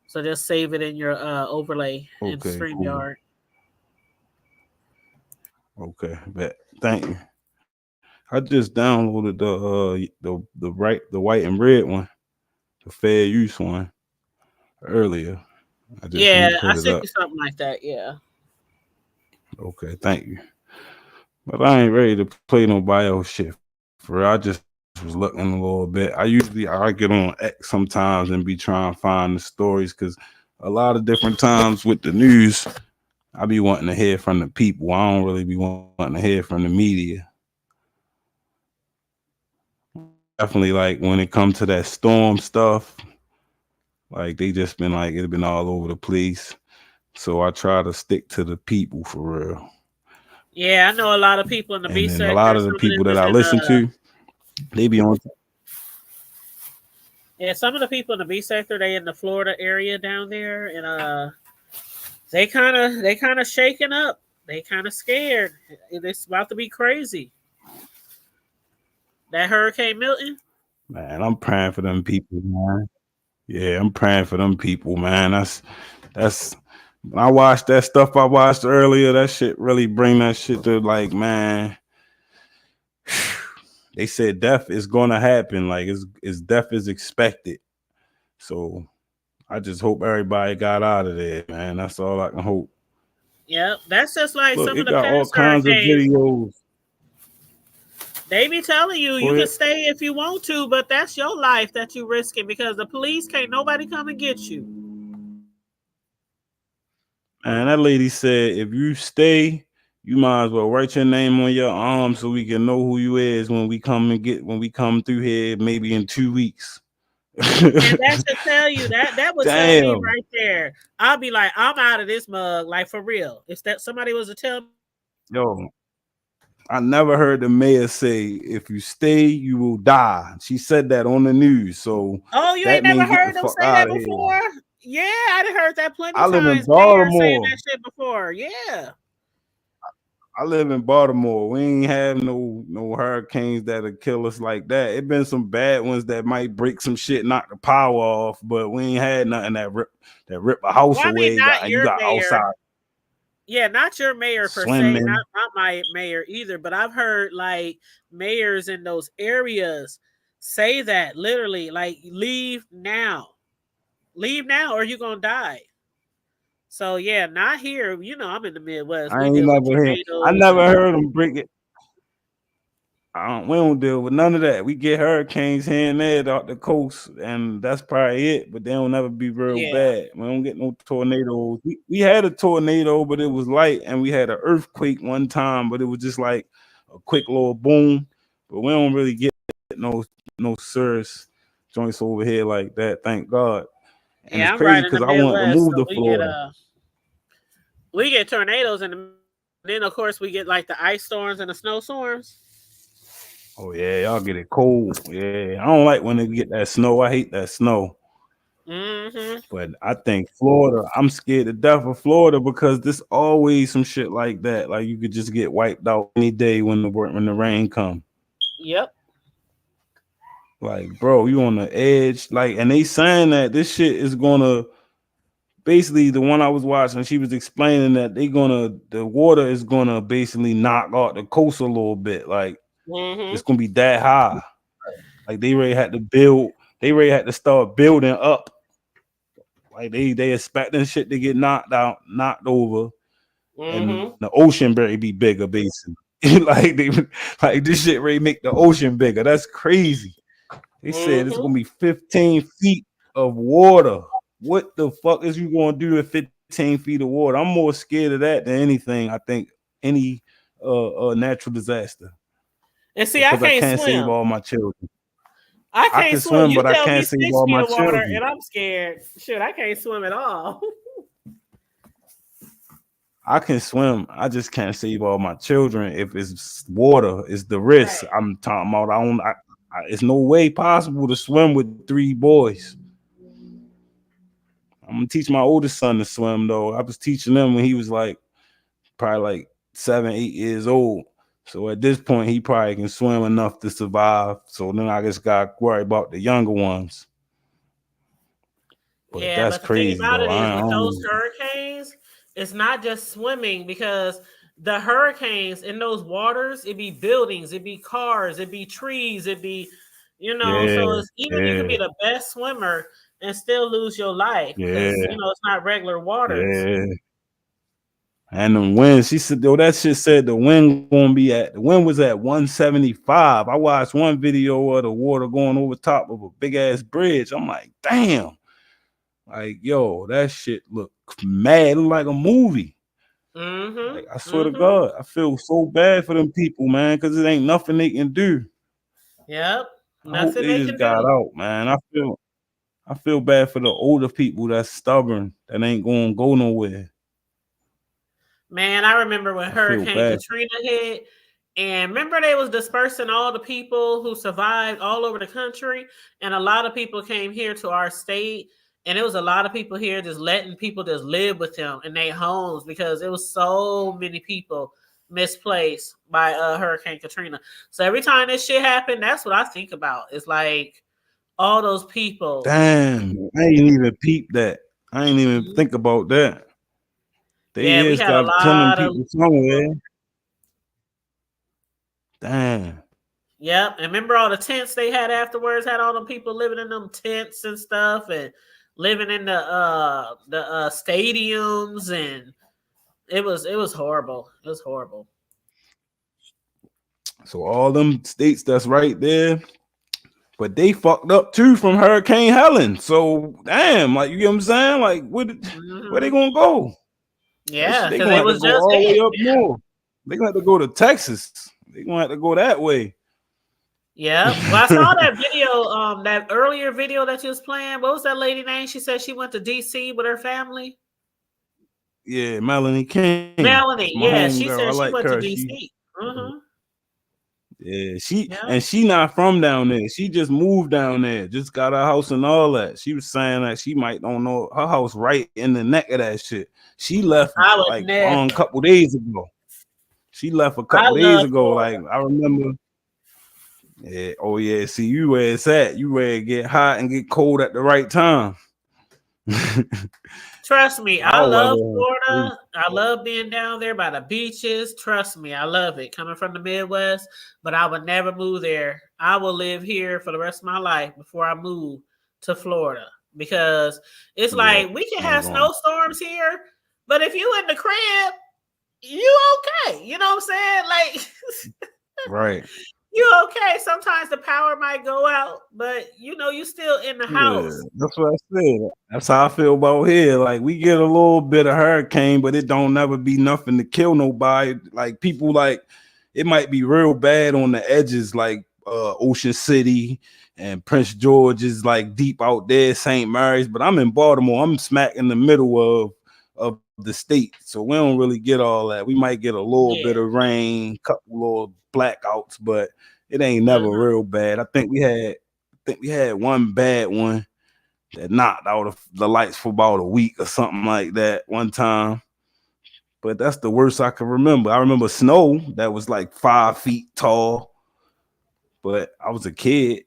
So just save it in your overlay in StreamYard. Okay, bet. Thank you. I just downloaded the white and red one, the fair use one, earlier. I just ain't put I it sent up. you something like that. Yeah. Okay, thank you. But I ain't ready to play no bio shit. For real. I just was looking a little bit. I get on X sometimes and be trying to find the stories, because a lot of different times with the news, I be wanting to hear from the people. I don't really be wanting to hear from the media. Definitely, like, when it comes to that storm stuff, like, they just been like, it's been all over the place. So I try to stick to the people for real. Yeah, I know a lot of people in the B sector. A lot of the people that I listen to, they be on. And some of the people in the B sector, they in the Florida area down there, and they kind of shaking up. They kind of scared. It's about to be crazy. That Hurricane Milton. Man, I'm praying for them people, man. Yeah, I'm praying for them people, man. That's when I watched that stuff I watched earlier, that shit really bring that shit to like, man. They said death is gonna happen. Like it's death is expected. So I just hope everybody got out of there, man. That's all I can hope. Yep, that's just like Look, some of it the got all past kinds of hurricanes. videos. They be telling you Go you can ahead. stay if you want to, but that's your life that you risking because the police can't nobody come and get you. And that lady said, if you stay, you might as well write your name on your arm so we can know who you is when we come through here, maybe in 2 weeks. And that should tell you that would tell me Damn. right there. I'll be like, I'm out of this mug, like for real. If that somebody was to tell me, Yo, I never heard the mayor say, if you stay, you will die. She said that on the news. So oh, you ain't that never means get the heard them fuck say out that of here. before? Yeah, I done heard that plenty I live in times. Mayor saying Baltimore. that shit before. Yeah. I live in Baltimore. We ain't have no hurricanes that'll kill us like that. It been some bad ones that might break some shit, knock the power off, but we ain't had nothing that rip a house Well, I mean, away. not You your got mayor. outside Yeah, not your mayor per se, swimming. not my mayor either, but I've heard like mayors in those areas say that literally, like leave now, or you're gonna die. So yeah, not here. I'm in the Midwest. I We ain't deal with never heard. I tornadoes never and heard them break it. We don't deal with none of that. We get hurricanes here and there out the coast, and that's probably it. But they don't never be real yeah, bad. We don't get no tornadoes. We had a tornado, but it was light, and we had an earthquake one time, but it was just like a quick little boom. But we don't really get no serious joints over here like that. Thank God. And it's yeah. I'm crazy right in the because I wanted to Midwest, move so to Florida. we get tornadoes, and then of course we get like the ice storms and the snowstorms. Oh yeah, y'all get it cold. Yeah, I don't like when they get that snow. I hate that snow. Mm-hmm. But I think Florida, I'm scared to death of Florida because there's always some shit like that. Like you could just get wiped out any day when the rain come. Yep. Like, bro, you on the edge. Like, and they saying that this shit is gonna basically the one I was watching, she was explaining that the water is gonna basically knock out the coast a little bit. Like Mm-hmm. it's gonna be that high. Like they already had to start building up. Like they expecting shit to get knocked over, and Mm-hmm. the ocean better be bigger, basically. like this shit ready make the ocean bigger. That's crazy. They said it's Mm-hmm. gonna be 15 feet of water. What the fuck is you gonna do with 15 feet of water? I'm more scared of that than anything. I think any natural disaster And see, I because I can't can't save swim. all my children. I I can't can swim. swim, You but I tell me can't save 6 all feet my of water, children. and I'm scared. Shit, I can't swim at all. I can swim. I just can't save all my children. If it's water, it's the risk Right. I'm talking about. It's no way possible to swim with three boys. I'm gonna teach my oldest son to swim though. I was teaching him when he was like probably like 7, 8 years old. So at this point, he probably can swim enough to survive. So then I just got to worry about the younger ones. But Yeah, that's but the thing crazy about though. it is I with those don't. hurricanes, it's not just swimming because the hurricanes in those waters, it be buildings, it be cars, it be trees, it be, Yeah, so it's even you can yeah, be the best swimmer and still lose your life because yeah, it's not regular waters. yeah. And the wind, she said, though, that shit said the wind was at 175. I watched one video of the water going over top of a big ass bridge. I'm like, damn, like, yo, that shit look mad, it look like a movie. Mm-hmm. Like, I swear to Mm-hmm. God, I feel so bad for them people, man, because it ain't nothing they can do. Yep. I hope Nothing they they just can got do. out, man. I feel bad for the older people that's stubborn, that ain't gonna go nowhere. Man, I remember when I feel Hurricane bad. Katrina hit. And remember, they was dispersing all the people who survived all over the country, and a lot of people came here to our state, and it was a lot of people here just letting people just live with them in their homes because it was so many people misplaced by Hurricane Katrina. So every time this shit happened, that's what I think about. It's like all those people. Damn, I ain't even peep that. I ain't even think about that. They Yeah, we is had a got killing lot of people somewhere. Damn. Yep. And remember all the tents they had afterwards, had all them people living in them tents and stuff and living in the stadiums, and it was horrible. It was horrible. So all them states that's right there, but they fucked up too from Hurricane Helen. So damn, like you get what I'm saying? Like where they gonna go? Yeah, They because gonna it have to was go just all the way it. up north. They gonna have to go to Texas. They gonna have to go that way. Yeah. Well, I saw that video, that earlier video that you was playing. What was that lady name? She said she went to DC with her family. Yeah, Melanie King. Melanie, It's my yeah, home she girl. I said she like went to her. DC. Yeah, Yeah. she not from down there. She just moved down there, just got her house and all that. She was saying that she might don't know her house right in the neck of that shit. She left I would like never. a couple days ago. She left a I couple days love ago. Florida. Like I remember. Yeah, oh yeah. See, you where it's at. You where it get hot and get cold at the right time. Trust me, I Our love weather. Florida. I love being down there by the beaches. Trust me, I love it. Coming from the Midwest, but I would never move there. I will live here for the rest of my life before I move to Florida because it's Yeah, like we can I ain't have going. snowstorms here, but if you in the crib, you okay. You know what I'm saying? Like Right. you okay. Sometimes the power might go out, but you still in the Yeah, house. that's what I said. That's how I feel about here. Like we get a little bit of hurricane, but it don't never be nothing to kill nobody. Like people like it might be real bad on the edges, like Ocean City and Prince George is like deep out there, St. Mary's. But I'm in Baltimore. I'm smack in the middle of the state, so we don't really get all that. We might get a little Yeah. bit of rain, couple little blackouts, but it ain't never Mhm. real bad. I think we had one bad one that knocked out the lights for about a week or something like that one time. But that's the worst I can remember. I remember snow that was like 5 feet tall, but I was a kid.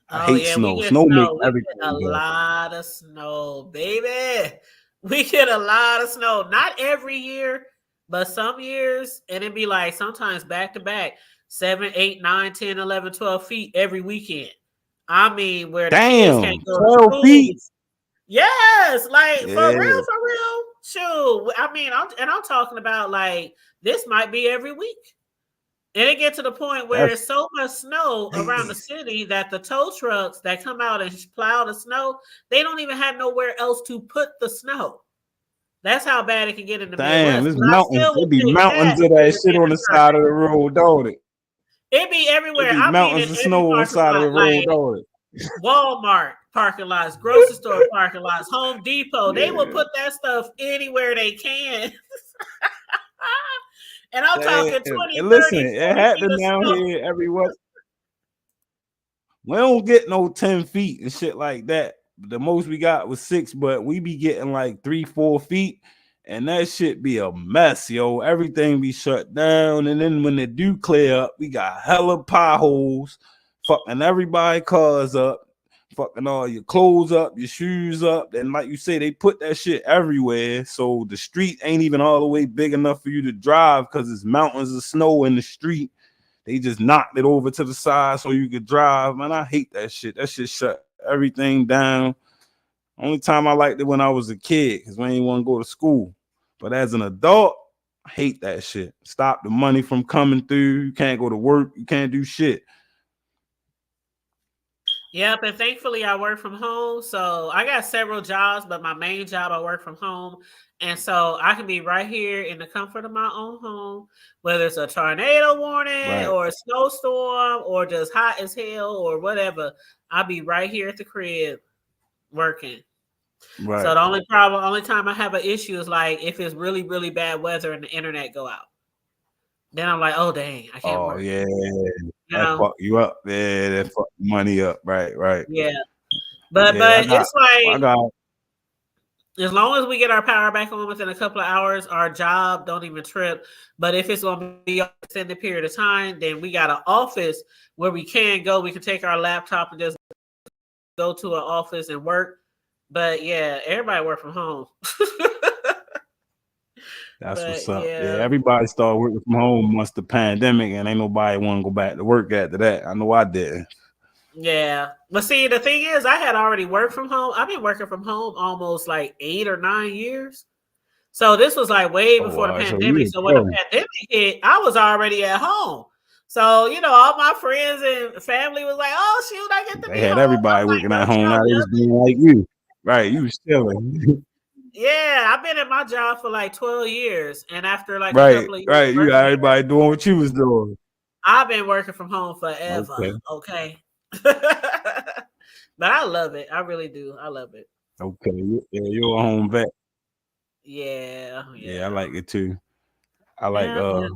I Oh hate yeah, we snow. get Snow make snow. We get a everything go. lot of snow, baby. We get a lot of snow. Not every year, but some years, and it'd be like sometimes back to back, 7, 8, 9, 10, 11, 12 feet every weekend. I mean, where the kids can't Damn, go to 12 school. feet. Yes, like for Yeah, real, for real. Shoot. I mean, I'm talking about like this might be every week. And it get to the point where that's it's so much snow around the crazy. city that the tow trucks that come out and plow the snow, they don't even have nowhere else to put the snow. That's how bad it can get in the Damn, Midwest. there's But I mountains. still There would be take that mountains of that over shit being on a the side of the hurricane. road, don't it? It be There everywhere. be I mean, in mountains of every snow on the parking side of lot, the road, like don't it? Walmart parking lots, grocery store parking lots, Home Depot. They will Yeah. put that stuff anywhere they can. And I'm talking Damn. 20, And listen, 30, it 40 feet happened of down snow. here every what we don't get no 10 feet and shit like that. The most we got was 6, but we be getting like 3, 4 feet, and that shit be a mess, yo. Everything be shut down, and then when they do clear up, we got hella potholes, fucking everybody cars up, fucking all your clothes up, your shoes up, and like you say, they put that shit everywhere, so the street ain't even all the way big enough for you to drive because it's mountains of snow in the street. They just knocked it over to the side so you could drive. Man, I hate that shit. That shit shut everything down. Only time I liked it when I was a kid because we ain't want to go to school. But as an adult, I hate that shit. Stop the money from coming through. You can't go to work. You can't do shit. Yep, and thankfully I work from home. So I got several jobs, but my main job I work from home. And so I can be right here in the comfort of my own home, whether it's a tornado warning Right. or a snowstorm or just hot as hell or whatever. I'll be right here at the crib working. So Right. the only time I have an issue is like if it's really, really bad weather and the internet go out. Then I'm like, oh dang, I can't Oh work. yeah, You that know? fuck you up. Yeah, that fuck money up. Right. Yeah. But Yeah, it's I like got. as long as we get our power back on within a couple of hours, our job don't even trip. But if it's gonna be an extended period of time, then we got an office where we can go. We can take our laptop and just go to an office and work. But yeah, everybody work from home. That's But what's up. Yeah, yeah. everybody started working from home once the pandemic, and ain't nobody want to go back to work after that. I know I didn't. Yeah. But see, the thing is, I had already worked from home. I've been working from home almost like 8 or 9 years. So this was like way Oh, before the so pandemic. you So when the was pandemic hit, I was already at home. So, all my friends and family was like, oh, shoot, I get to They be had home. I'm everybody like, working at don't home. Now y'all they love was it? doing like you. Right, you was chilling. Yeah, I've been at my job for like 12 years. And after like a right, couple of years right. You working got there, everybody doing what you was doing. I've been working from home forever. Okay. Okay. But I love it. I really do. I love it. Okay. Yeah, you're a home vet. Yeah. Yeah, I Yeah. like it too. I like Yeah. Yeah.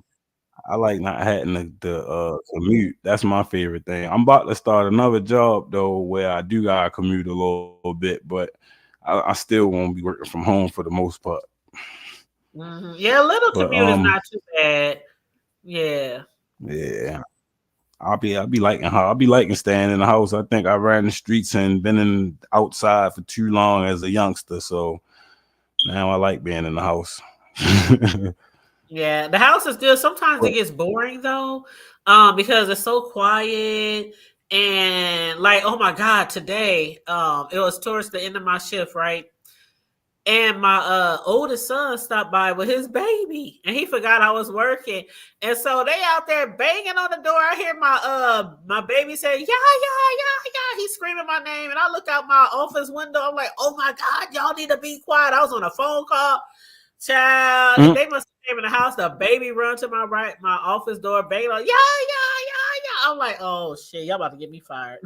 I like not having the commute. That's my favorite thing. I'm about to start another job though where I do gotta commute a little bit, but I still won't be working from home for the most part. Yeah, a little But commute is not too bad. Yeah. yeah. I'll be liking staying in the house. I think I ran the streets and been in outside for too long as a youngster. So now I like being in the house. Yeah, the house is good. Sometimes it But gets boring though, because it's so quiet and like, oh my God, today, it was towards the end of my shift, right? And my oldest son stopped by with his baby and he forgot I was working. And so they out there banging on the door. I hear my baby say, yeah. He's screaming my name. And I look out my office window. I'm like, oh my God, y'all need to be quiet. I was on a phone call. Child, mm, they must have came in the house. The baby run to my office door, banging like, yeah. I'm like, oh shit, y'all about to get me fired.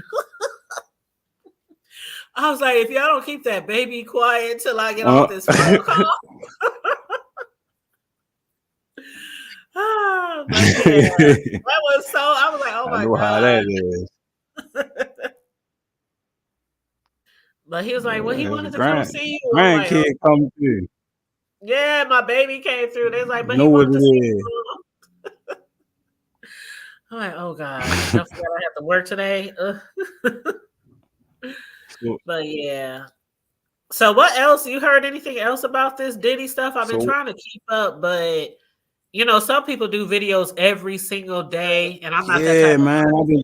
I was like, if y'all don't keep that baby quiet till I get off this phone call. But yeah, that was so. I was like, oh I my know how God. that is. But he was like, well, he Yeah, wanted to come see you. I'm like, oh grandkid come through. yeah, my baby came through. They was like, You but he know what wanted it to see is. you. I'm like, oh gosh, I forgot I have to work today. So, But yeah. So what else? You heard anything else about this Diddy stuff? I've been so trying to keep up, but some people do videos every single day, and I'm not that yeah, type of man.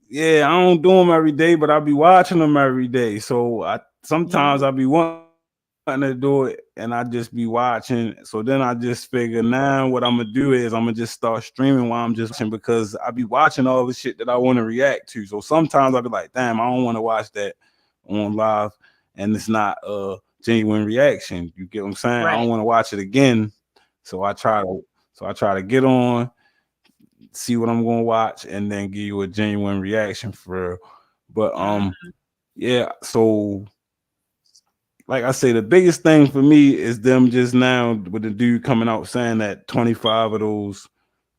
Yeah, I don't do them every day, but I be watching them every day. So sometimes person. I be wanting to do it, and I just be watching. So then I just figure now what I'm gonna do is I'm gonna just start streaming while I'm just watching because I be watching all the shit that I want to react to. So sometimes I be like, damn, I don't want to watch that on live, and it's not a genuine reaction. You get what I'm saying? I don't Right. want to watch it again. So I try to get on, see what I'm gonna watch, and then give you a genuine reaction for real. But Mhm. yeah, so like I say, the biggest thing for me is them just now with the dude coming out saying that 25 of those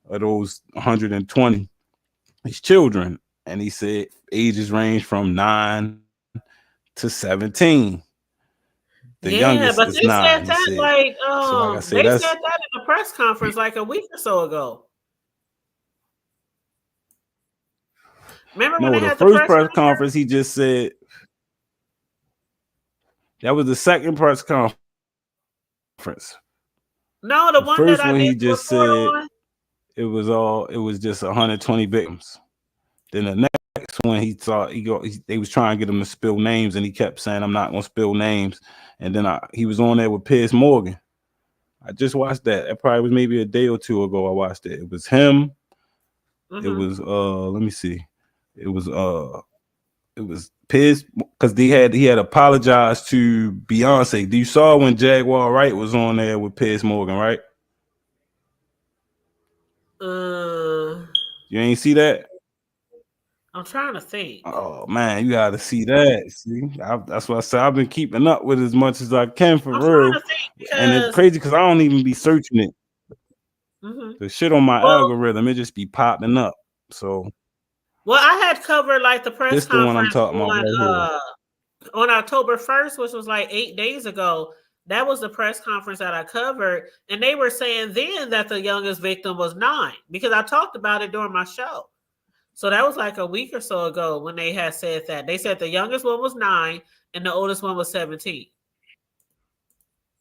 120 is children. And he said ages range from 9 to 17. The Yeah, youngest but is they said 9, he that said. like So like I say, they that's said that in a press conference like a week or so ago. Remember when no, they the had the first press press conference? conference he just said that was the second press conference. No, the The one that first I one did he the just report said on. it was just 120 victims. Then the next one they was trying to get him to spill names, and he kept saying I'm not gonna spill names. And then he was on there with Piers Morgan. I just watched that. That probably was maybe a day or two ago. I watched it. It was him. It Hmm. was let me see. It was it was Piers because he had apologized to Beyonce. You saw when Jaguar Wright was on there with Piers Morgan, right? Uh, You ain't see that? I'm trying to think. Oh man, you gotta see that. See, that's what I said. I've been keeping up with as much as I can for I'm trying real, to think and it's because crazy because I don't even be searching it. mhm. The shit on my well, algorithm, it just be popping up. So well, I had covered like the press this the one I'm conference talking about right here. on October 1st, which was like 8 days ago. That was the press conference that I covered, and they were saying then that the youngest victim was 9 because I talked about it during my show. So that was like a week or so ago when they had said that. They said the youngest one was 9 and the oldest one was 17.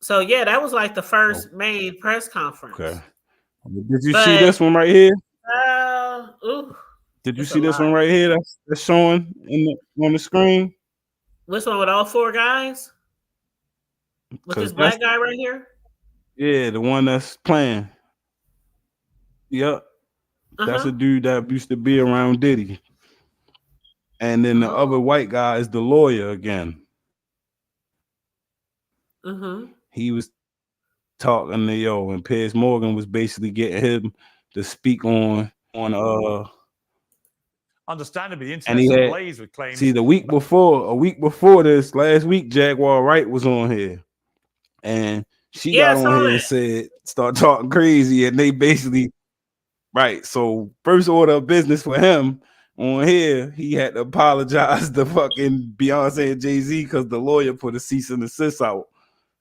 So yeah, that was like the first main press Okay. conference. Did you see But this one right here? ooh, Did you it's a see this lot. one right here? That's showing on the screen. Which one with all 4 guys? With Cause this that's black guy right here? the one that's playing. Yep, that's Uh-huh. a dude that used to be around Diddy. And then the other Oh. white guy is the lawyer again. Uh-huh. He was talking to and Piers Morgan was basically getting him to speak on Understandably, the and internet's he had ablaze with claims. see a week before this, last week, Jaguar Wright was on here. And she Yeah, I got saw on here and that. said, start talking crazy, and they basically right. So first order of business for him on here, he had to apologize to fucking Beyonce and Jay-Z because the lawyer put a cease and desist out.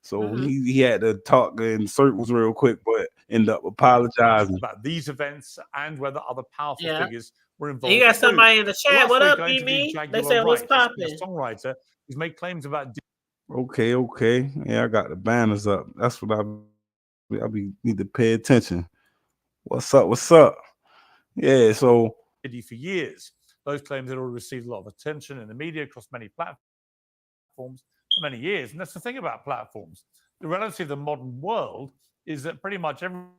So Mm-hmm. he had to talk in circles real quick, but end up apologizing. About these events and whether other powerful Yeah. figures were And involved. you got too. somebody in the Well, chat. last What week up, I interviewed Mimi? They Jaguar said, what's Wright, a popping? singer-songwriter who's made claims about Okay. Yeah, I got the banners up. That's what I be need to pay attention. What's up? Yeah, so Diddy for years. Those claims had already received a lot of attention in the media across many platforms for many years. And that's the thing about platforms. The reality of the modern world is that pretty much everything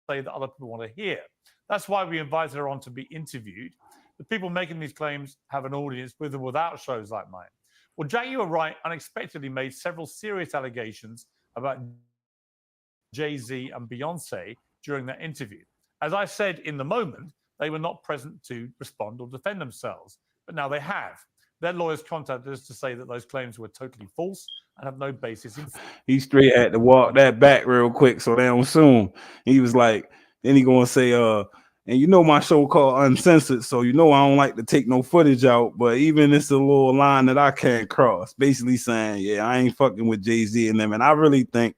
that other people want to hear. That's why we invited her on to be interviewed. The people making these claims have an audience with or without shows like mine. Well, Jaguar Wright unexpectedly made several serious allegations about Jay-Z and Beyonce during that interview. As I said in the moment, they were not present to respond or defend themselves, but now they have. Their lawyers contacted us to say that those claims were totally false and have no basis in. he straight had to walk that back real quick so they don't sue him. He was like, then he gonna say, and you know my show called Uncensored, so you know I don't like to take no footage out, but even it's a little line that I can't cross. Basically saying, yeah, I ain't fucking with Jay-Z and them, and I really think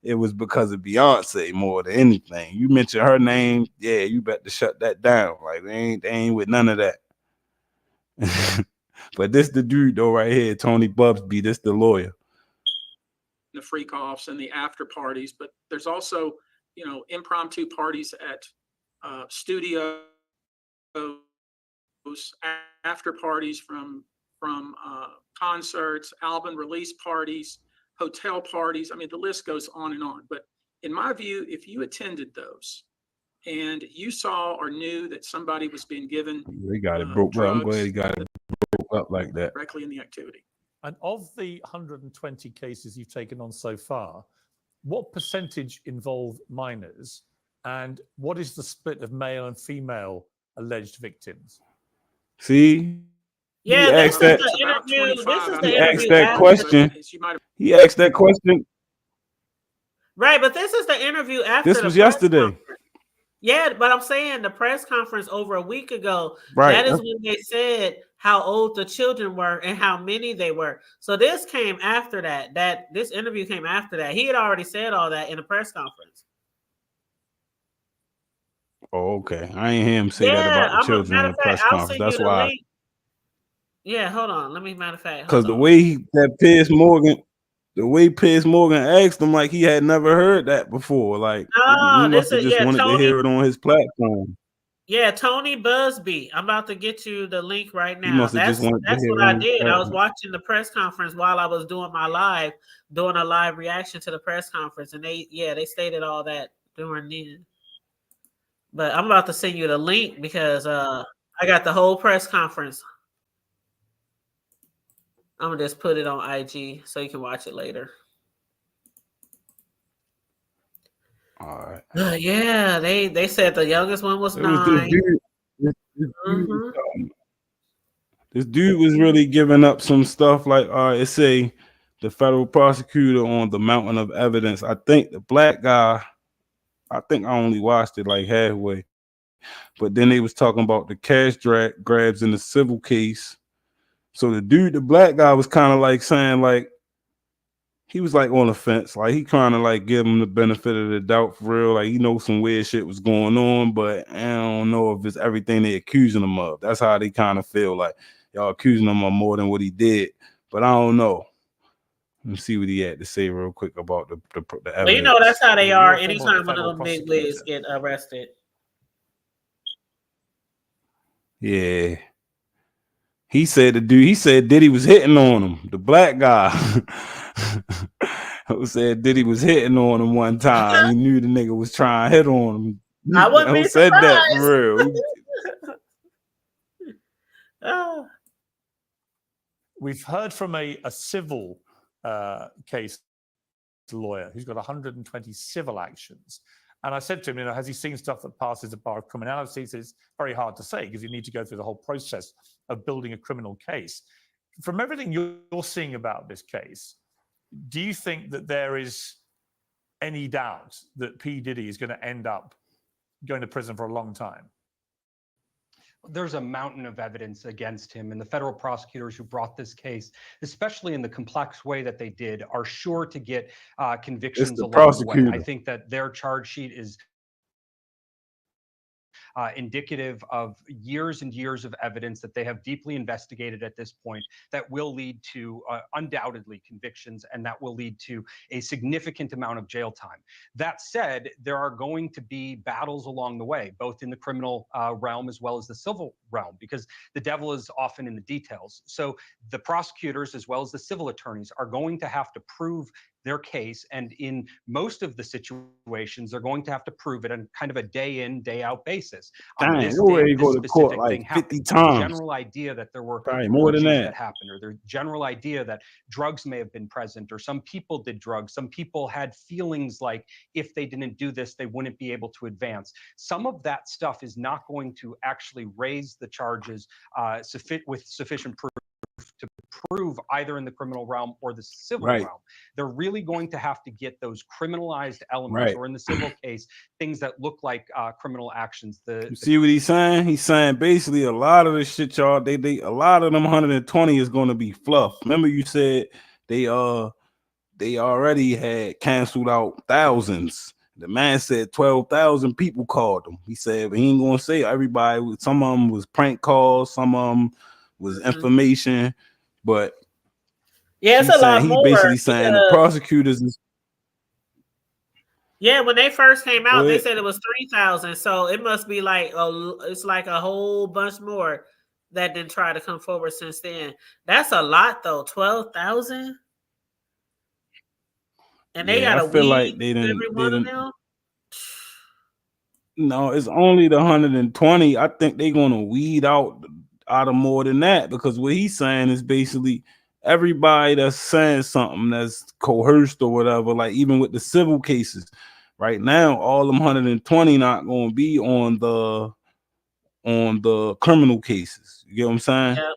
it was because of Beyonce more than anything. You mentioned her name, yeah, you better shut that down. Like they ain't with none of that. But this the dude though right here, Tony Bubsby. This the lawyer. The freak offs and the after parties, but there's also, impromptu parties at studios, after parties from concerts, album release parties, hotel parties. I mean, the list goes on and on. But in my view, if you attended those and you saw or knew that somebody was being given They got it broke up. I'm glad he drugs got it broke up like that. directly in the activity. And of the 120 cases you've taken on so far, what percentage involve minors? And what is the split of male and female alleged victims? See, Yeah, he this asked is that. the interview. This is the He asked interview that after. question. He asked that question. Right, but this is the interview after. This was yesterday. Yeah, but I'm saying the press conference over a week ago. Right. That is when they said how old the children were and how many they were. So this came after that. This interview came after that. He had already said all that in the press conference. Oh, okay. I ain't hear him say that about the children in the press I'll conference. send That's you the why. link. Yeah, hold on. Let me matter of fact. Because the way Piers Morgan asked him, like he had never heard that before. Like he must have just wanted to hear it on his platform. Yeah, Tony Busby. I'm about to get you the link right now. He must have just wanted to hear what it I on his did. I was platform. watching the press conference while I was doing a live reaction to the press conference, and they stated all that during then. But I'm about to send you the link because I got the whole press conference. I'm gonna just put it on IG so you can watch it later. All right. Yeah, they said the youngest one was It was 9. this dude. This dude was really giving up some stuff. Like, it say the federal prosecutor on the mountain of evidence. I think the black guy. I think I only watched it like halfway, but then they was talking about the cash grabs in the civil case. So the black guy was kind of like saying like he was like on the fence, like he trying to like give him the benefit of the doubt for real. Like he knows some weird shit was going on, but I don't know if it's everything they accusing him of. That's how they kind of feel like y'all accusing him of more than what he did. But I don't know. Let me see what he had to say real quick about the evidence. Well, you know that's how they You're are. a former Anytime one of federal them big prosecutor. wigs get arrested. Yeah. He said Diddy was hitting on him. The black guy who said Diddy was hitting on him one time. He knew the nigga was trying to hit on him. I wouldn't Who be said that surprised. for real? Oh. We've heard from a civil case lawyer who's got 120 civil actions. And I said to him, has he seen stuff that passes the bar of criminality? He says it's very hard to say because you need to go through the whole process of building a criminal case. From everything you're seeing about this case, do you think that there is any doubt that P. Diddy is going to end up going to prison for a long time? There's a mountain of evidence against him, and the federal prosecutors who brought this case, especially in the complex way that they did, are sure to get convictions along the way. I think that their charge sheet is indicative of years and years of evidence that they have deeply investigated at this point that will lead to undoubtedly convictions, and that will lead to a significant amount of jail time. That said, there are going to be battles along the way, both in the criminal realm as well as the civil realm, because the devil is often in the details. So the prosecutors as well as the civil attorneys are going to have to prove their case, and in most of the situations, they're going to have to prove it on kind of a day in, day out basis. Dang, This you already day, go this to court specific thing like 50 happened. times. The general idea that there were Probably more than orgies that happened, or the general idea that drugs may have been present, or some people did drugs. Some people had feelings like if they didn't do this, they wouldn't be able to advance. Some of that stuff is not going to actually raise the charges with sufficient proof to prove either in the criminal realm or the civil realm. They're really going to have to get those criminalized elements, or in the civil case, things that look like criminal actions. You see what he's saying? He's saying basically a lot of the shit, y'all, a lot of them 120 is going to be fluff. Remember you said they already had canceled out thousands. The man said 12,000 people called him. He said, but he ain't gonna say everybody. Some of them was prank calls, some of them was information, but yeah, it's a lot more. He basically saying the prosecutors is. Yeah, when they first came out, they said it was 3,000. So it must be like it's like a whole bunch more that didn't try to come forward since then. That's a lot though, 12,000. And they got I feel like they didn't. No, it's only the 120. I think they're gonna weed out of more than that, because what he's saying is basically everybody that's saying something that's coerced or whatever. Like even with the civil cases, right now, all them 120 not gonna be on the criminal cases. You get what I'm saying? Yeah.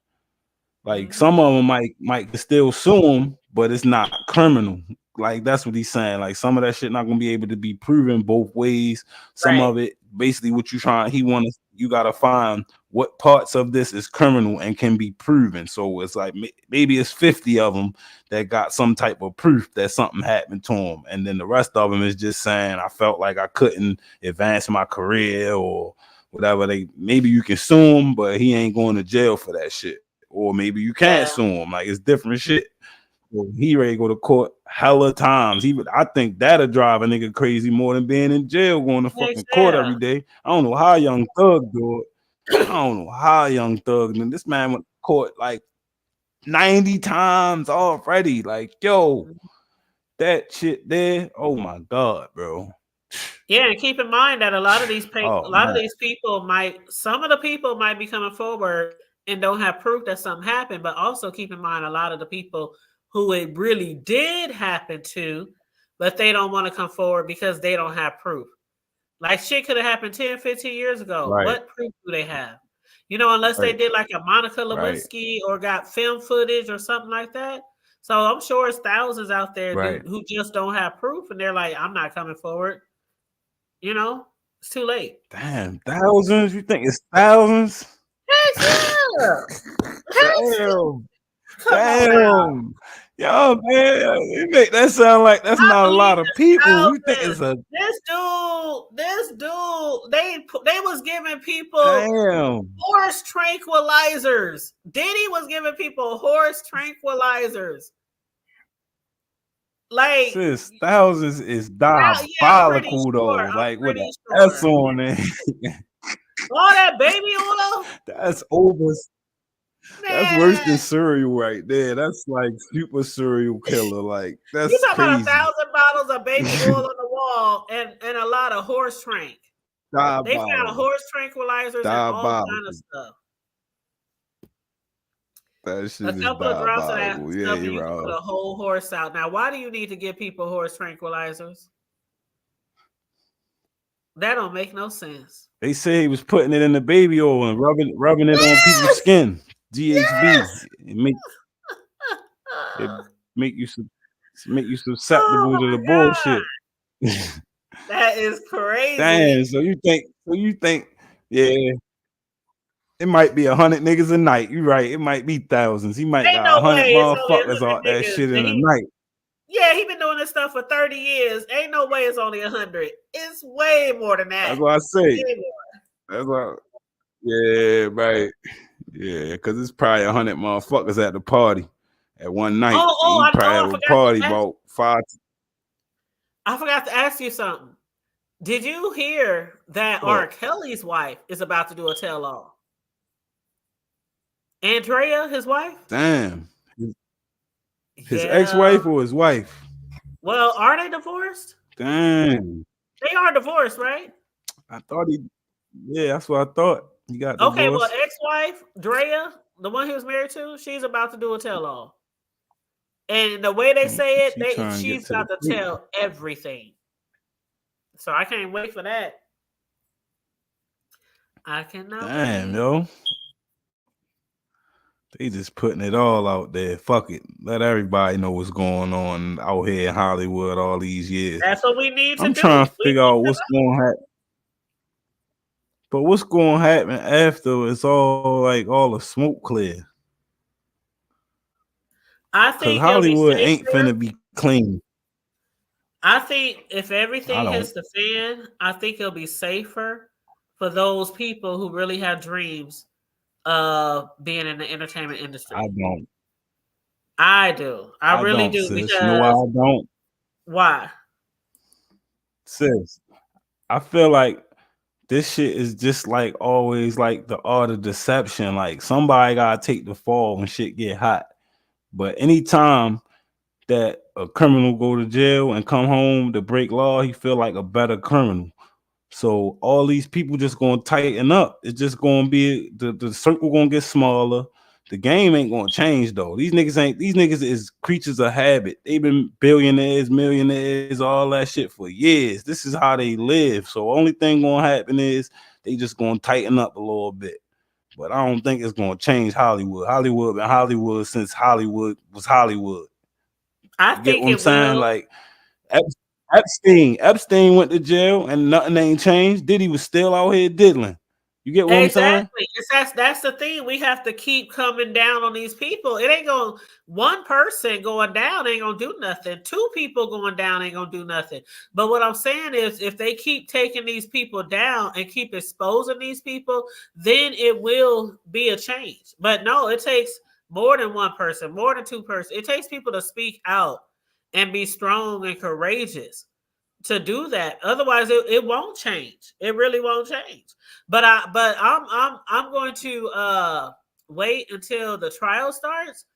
Like some of them might still sue them, but it's not criminal. Like that's what he's saying. Like some of that shit not gonna be able to be proven both ways. Some of it, basically, what you trying, you gotta find what parts of this is criminal and can be proven. So it's like maybe it's 50 of them that got some type of proof that something happened to them, and then the rest of them is just saying I felt like I couldn't advance my career or whatever. Maybe you can sue him, but he ain't going to jail for that shit. Or maybe you can't sue him. Like it's different shit. Well, he ready to go to court hella times. I think that'll drive a nigga crazy more than being in jail going to fucking court every day. I don't know how Young Thug do it. I don't know how Young Thug. This man went to court like 90 times already. Like, yo, that shit there. Oh my God, bro. Yeah, and keep in mind that a lot of these people some of the people might be coming forward and don't have proof that something happened, but also keep in mind a lot of the people who it really did happen to, but they don't want to come forward because they don't have proof. Like shit could have happened 10, 15 years ago. What proof do they have? unless they Right. did like a Monica Right. Lewinsky or got film footage or something like that. So I'm sure it's thousands out there Right. who just don't have proof, and they're like, I'm not coming forward. It's too late. Damn, thousands? You think it's thousands? Heck yeah! Damn. Come on now. Damn. Yo, man, you make that sound like that's I not a believe lot of it's people. You think it's thousands. a This dude, they was giving people damn. horse tranquilizers. Diddy was giving people horse tranquilizers. Like, Sis, thousands is yeah, I'm pretty diabolical though. sure. I'm Like with pretty an S sure. on it. All that baby oil, That's over. That's worse than man. cereal right there. That's like super serial killer. Like You that's talking about crazy. 1,000 bottles of baby oil on the wall and a lot of horse trank. They found Diabolical. horse tranquilizers and all kind Diabolical. of stuff. That A shit is couple of drops of that diabolical. Yeah, stuff, and you're you can put right. a whole horse out. Now, why do you need to give people horse tranquilizers? That don't make no sense. They say he was putting it in the baby oil and rubbing it on people's skin. GHB. It make you susceptible Oh to the my God. bullshit. That is crazy. Damn. So you think, yeah, it might be 100 niggas a night. You right. It might be thousands. He might Ain't got no 100 way it's only motherfuckers 100 out that niggas. shit in a night. Yeah, he been doing this stuff for 30 years. Ain't no way it's only 100. It's way more than that. That's what I say. Way more. That's what. Yeah, right. Yeah, because it's probably 100 motherfuckers at the party at one night. I He probably know. have a party about 5. I forgot to ask you something. Did you hear that What? R. Kelly's wife is about to do a tell-all? Andrea, his wife? Damn. His Yeah. ex-wife or his wife? Well, are they divorced? Damn. They are divorced, right? I thought yeah, that's what I thought. He got divorced. Okay, well, ex-wife, Drea, the one he was married to, she's about to do a tell-all. And the way they say it, she's about to tell everything. So I can't wait for that. I cannot Damn, wait. yo. They just putting it all out there. Fuck it. Let everybody know what's going on out here in Hollywood all these years. That's what we need to do. I'm trying to figure out what's going to happen. But what's going to happen after it's all the smoke clear? I think Hollywood ain't finna be clean. I think if everything hits the fan, I think it'll be safer for those people who really have dreams of being in the entertainment industry. I don't. I do. I really do. Sis. Because No, I don't. Why? Sis, I feel like this shit is just like always like the art of deception. Like somebody gotta take the fall when shit get hot. But anytime that a criminal go to jail and come home to break law, he feel like a better criminal. So all these people just gonna tighten up. It's just gonna be the circle gonna get smaller. The game ain't gonna change though. These niggas is creatures of habit. They've been billionaires, millionaires, all that shit for years. This is how they live. So only thing gonna happen is they just gonna tighten up a little bit. But I don't think it's gonna change Hollywood. Hollywood been Hollywood since Hollywood was Hollywood. I You think get what I'm it saying? will. Like Epstein went to jail and nothing ain't changed. Diddy was still out here diddling. You get what I'm saying? That's the thing. We have to keep coming down on these people. It ain't gonna one person going down ain't gonna do nothing. Two people going down ain't gonna do nothing. But what I'm saying is if they keep taking these people down and keep exposing these people, then it will be a change. But no, it takes more than one person, more than two persons. It takes people to speak out and be strong and courageous to do that. Otherwise, it won't change. It really won't change. But I'm going to wait until the trial starts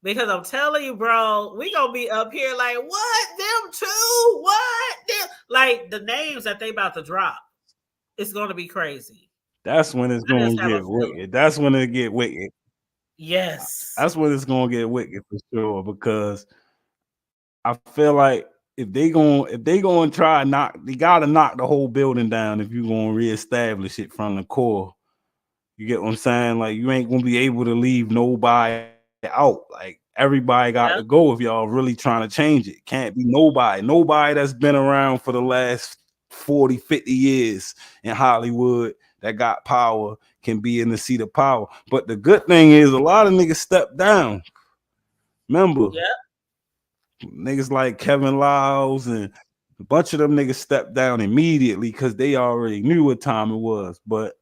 because I'm telling you, bro, we gonna be up here like what them two, what them like the names that they about to drop. It's gonna be crazy. That's when it's gonna get wicked. That's when it get wicked. Yes, that's when it's gonna get wicked for sure. Because I feel like if they gonna try they gotta knock the whole building down if you're gonna reestablish it from the core. You get what I'm saying? Like you ain't gonna be able to leave nobody out. Like everybody got to go if y'all really trying to change it. Can't be nobody that's been around for the last 40, 50 years in Hollywood that got power can be in the seat of power. But the good thing is a lot of niggas stepped down. Remember, niggas like Kevin Lyles and a bunch of them niggas stepped down immediately because they already knew what time it was. But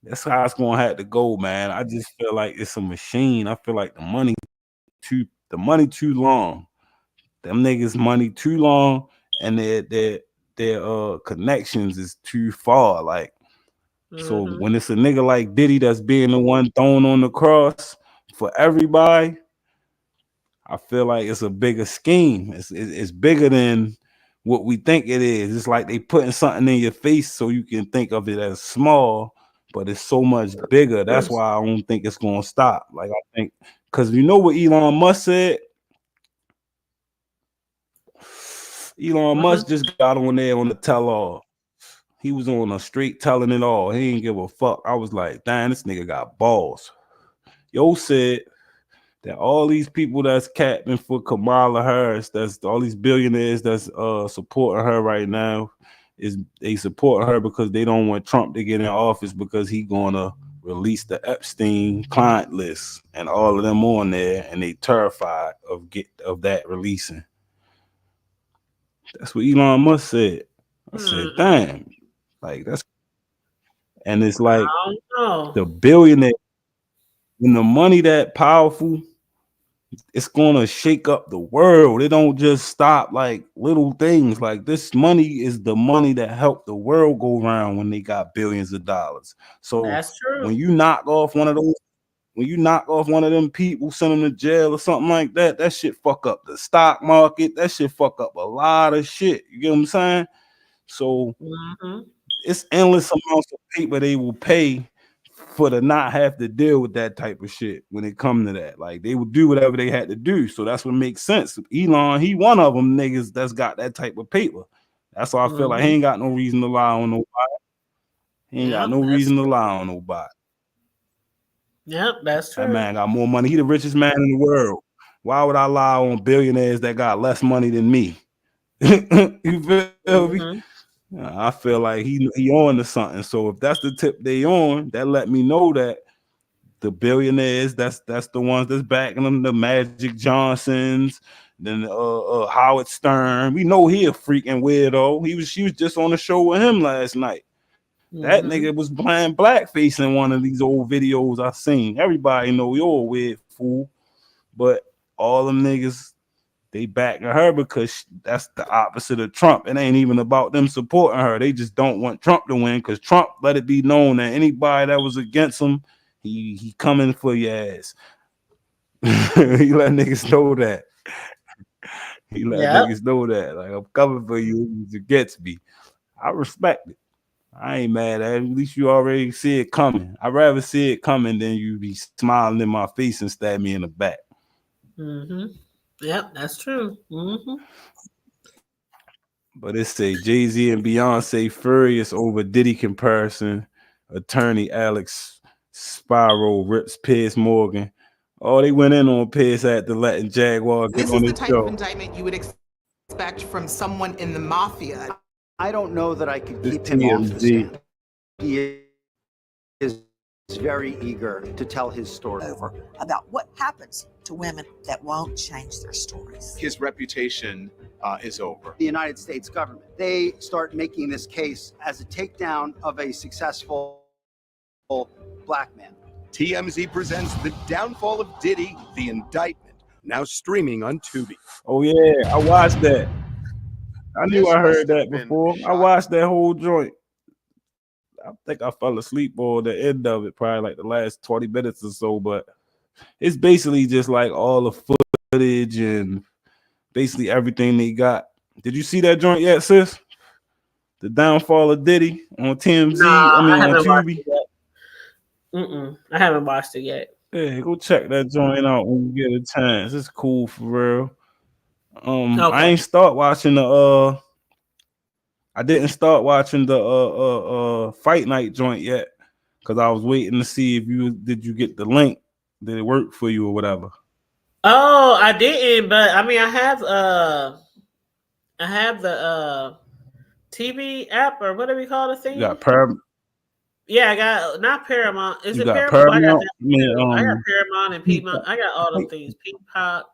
that's how it's gonna have to go, man. I just feel like it's a machine. I feel like the money too long. Them niggas money too long, and their connections is too far. Like, so when it's a nigga like Diddy that's being the one thrown on the cross for everybody, I feel like it's a bigger scheme. It's bigger than what we think it is. It's like they putting something in your face so you can think of it as small, but it's so much bigger. That's why I don't think it's gonna stop. Like I think because you know what Elon Musk said. Elon Musk just got on there on the tell-all. He was on a straight telling it all. He didn't give a fuck. I was like, damn, this nigga got balls. Yo said that all these people that's capping for Kamala Harris, that's all these billionaires that's supporting her right now, is they support her because they don't want Trump to get in office because he gonna release the Epstein client list and all of them on there, and they terrified of that releasing. That's what Elon Musk said. I said, damn, like that's, and it's like the billionaire when the money that powerful, it's gonna shake up the world. It don't just stop like little things. Like this money is the money that helped the world go around when they got billions of dollars. So that's true. when you knock off one of those, when you knock off one of them people, send them to jail or something like that, that shit fuck up the stock market. That shit fuck up a lot of shit. You get what I'm saying? So it's endless amounts of paper they will pay for to not have to deal with that type of shit when it come to that. Like they would do whatever they had to do. So that's what makes sense. Elon, he one of them niggas that's got that type of paper. That's why I feel like he ain't got no reason to lie on nobody. He ain't got no reason to lie on nobody. Yep, that's true. That man got more money. He the richest man in the world. Why would I lie on billionaires that got less money than me? You feel me? I feel like he on to something. So if that's the tip they on, that let me know that the billionaires, that's the ones that's backing them, the Magic Johnsons, then Howard Stern. We know he a freaking weirdo. She was just on the show with him last night. That nigga was playing blackface in one of these old videos I seen. Everybody know you're a weird fool, but all them niggas, they backing her because that's the opposite of Trump. It ain't even about them supporting her. They just don't want Trump to win because Trump let it be known that anybody that was against him, he coming for your ass. He let niggas know that. He let niggas know that. Like, I'm coming for you against me. I respect it. I ain't mad at it. At least you already see it coming. I'd rather see it coming than you be smiling in my face and stab me in the back. Yep, that's true. But it say Jay-Z and Beyonce furious over Diddy comparison. Attorney Alex Spiro rips Piers Morgan. Oh, they went in on Piers after letting Jaguar get This on is his the type show. of indictment you would expect from someone in the mafia. I don't know that I could This keep him off the TMZ. stand. He is very eager to tell his story. Over about what happens to women that won't change their stories. His reputation is over. The United States government, they start making this case as a takedown of a successful black man. TMZ presents The Downfall of Diddy, The Indictment, now streaming on Tubi. Oh yeah, I watched that. I knew I heard that before. I watched that whole joint. I think I fell asleep on the end of it, probably like the last 20 minutes or so, but it's basically just like all the footage and basically everything they got. Did you see that joint yet, sis? The Downfall of Diddy on TMZ, No, I mean I on haven't watched Tubi. it yet. I haven't watched it yet. Yeah, go check that joint out when you get a chance. It's cool for real. I Okay. ain't start watching the I didn't start watching the fight night joint yet. because I was waiting to see if you get the link. Did it work for you or whatever? Oh, I didn't, but I mean, I have the TV app or whatever you call the You thing. got Paramount. Yeah, I got not Paramount. Is You it got Paramount? Well, I got Paramount. that I mean, too. I got Paramount and Piedmont. Peacock, I got all them things. Peacock.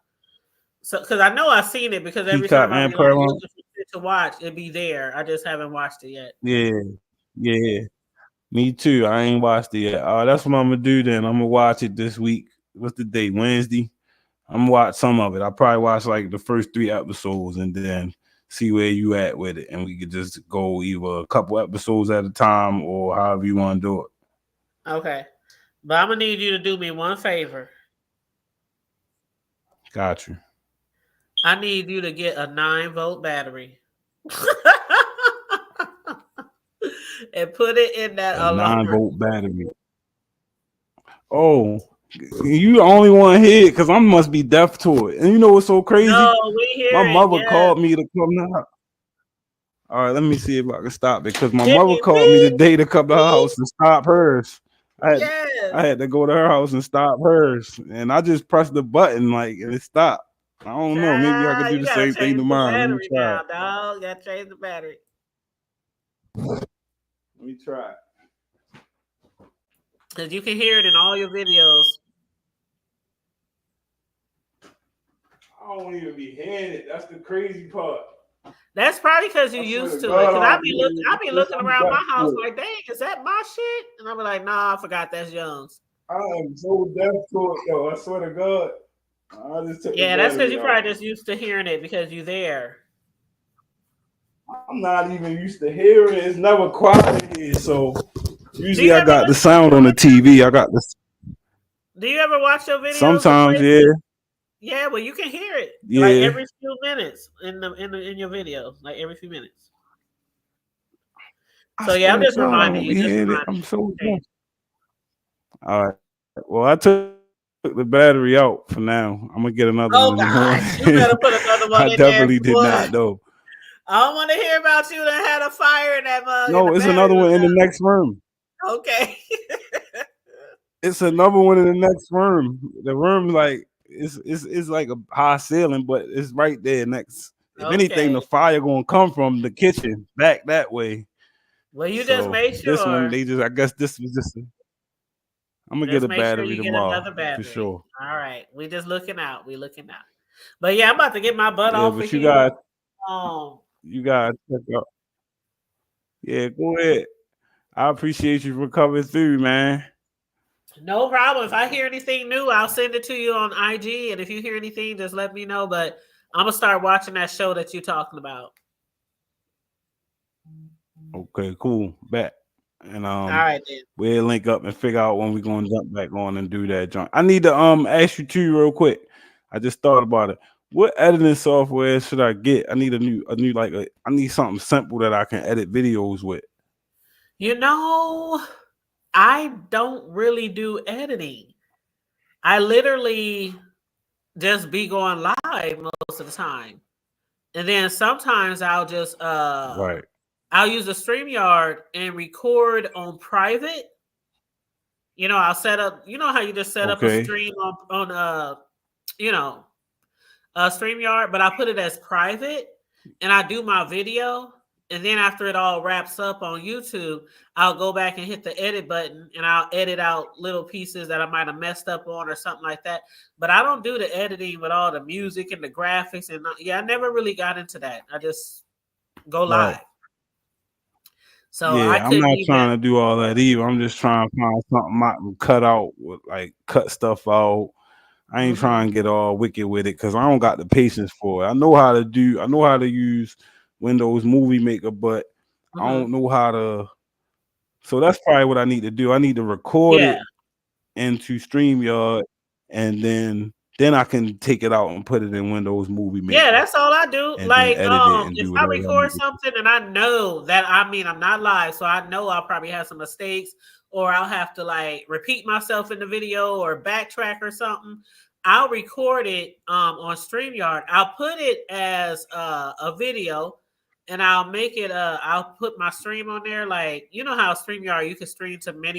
So, because I know I've seen it because every Peacock time I and be like Paramount. looking for shit to watch, it'd be there. I just haven't watched it yet. Yeah, yeah. Me too. I ain't watched it yet. That's what I'm gonna do then. I'm gonna watch it this week. What's the date? Wednesday. I'm gonna watch some of it. I'll probably watch like the first 3 episodes and then see where you at with it. And we could just go either a couple episodes at a time or however you want to do it. Okay. But I'm gonna need you to do me one favor. Got you. I need you to get a 9-volt battery. And put it in that A alarm. 9-volt battery. Oh, you the only one here because I must be deaf to it. And you know what's so crazy? No, we hear my it, mother yes. called me to come now. All right, let me see if I can stop it because my Hit mother me, called me please. today to come to her house and stop hers. I Yes. had to go to her house and stop hers, and I just pressed the button like and it stopped. I don't know. Maybe I could do You the gotta same thing change the tomorrow. Let me battery try now, it. dog. You gotta change the battery. Let me try it. Because you can hear it in all your videos. I don't even be hearing it. That's the crazy part. That's probably because you I swear used to to it. God, Because I be I'm looking around my deaf house to it. like, dang, is that my shit? And I be like, nah, I forgot that's Young's. I am so deaf to it, though. I swear to God. I just took Yeah, the that's because battery you out. probably just used to hearing it because you there. I'm not even used to hearing it. It's never quiet in here. So usually you I ever got the listen sound on the TV. I got this. Do you ever watch your videos? Sometimes, yeah. Yeah, well, you can hear it like Yeah. every few minutes in your video, like every few minutes. So yeah, I'm just reminding you. Just reminding I'm so you. deaf. All right. Well, I took the battery out for now. I'm gonna get another Oh one in the morning. gosh, you better put another one I in there. definitely did boy. not though. I don't want to hear about you that had a fire in that mug. No, it's another one in the next room. Okay. It's another one in the next room. The room like it's like a high ceiling, but it's right there next. If anything, the fire gonna come from the kitchen back that way. Well, you just make sure. This one, I guess this was just. I'm gonna get a make sure battery you tomorrow get another battery. for sure. All right, we just looking out. We looking out. But yeah, I'm about to get my butt Yeah, off but of you here. got check out. Yeah, go ahead. I appreciate you for coming through, man. No problem. If I hear anything new, I'll send it to you on IG. And if you hear anything, just let me know. But I'm gonna start watching that show that you're talking about. Okay, cool. Bet. And all right, then. We'll link up and figure out when we're gonna jump back on and do that junk. I need to ask you too real quick. I just thought about it. What editing software should I get? I need a new I need something simple that I can edit videos with. You know, I don't really do editing. I literally just be going live most of the time. And then sometimes I'll just right. I'll use a StreamYard and record on private. You know, I'll set up, you know how you just set up a stream on StreamYard, but I put it as private and I do my video. And then after it all wraps up on YouTube, I'll go back and hit the edit button and I'll edit out little pieces that I might have messed up on or something like that. But I don't do the editing with all the music and the graphics. And I never really got into that. I just go live. Right. So yeah, I'm not trying to do all that either. I'm just trying to find something I can cut out, cut stuff out. I ain't trying to get all wicked with it because I don't got the patience for it. I know how to use Windows Movie Maker, but I don't know how to. So that's probably what I need to do. I need to record it into StreamYard, and then I can take it out and put it in Windows Movie Maker. Yeah, that's all I do. Like, if I record I something and I know that I'm not live, so I know I'll probably have some mistakes, or I'll have to repeat myself in the video or backtrack or something. I'll record it on StreamYard. I'll put it as a video, and I'll make it. I'll put my stream on there. Like, you know how StreamYard you can stream to many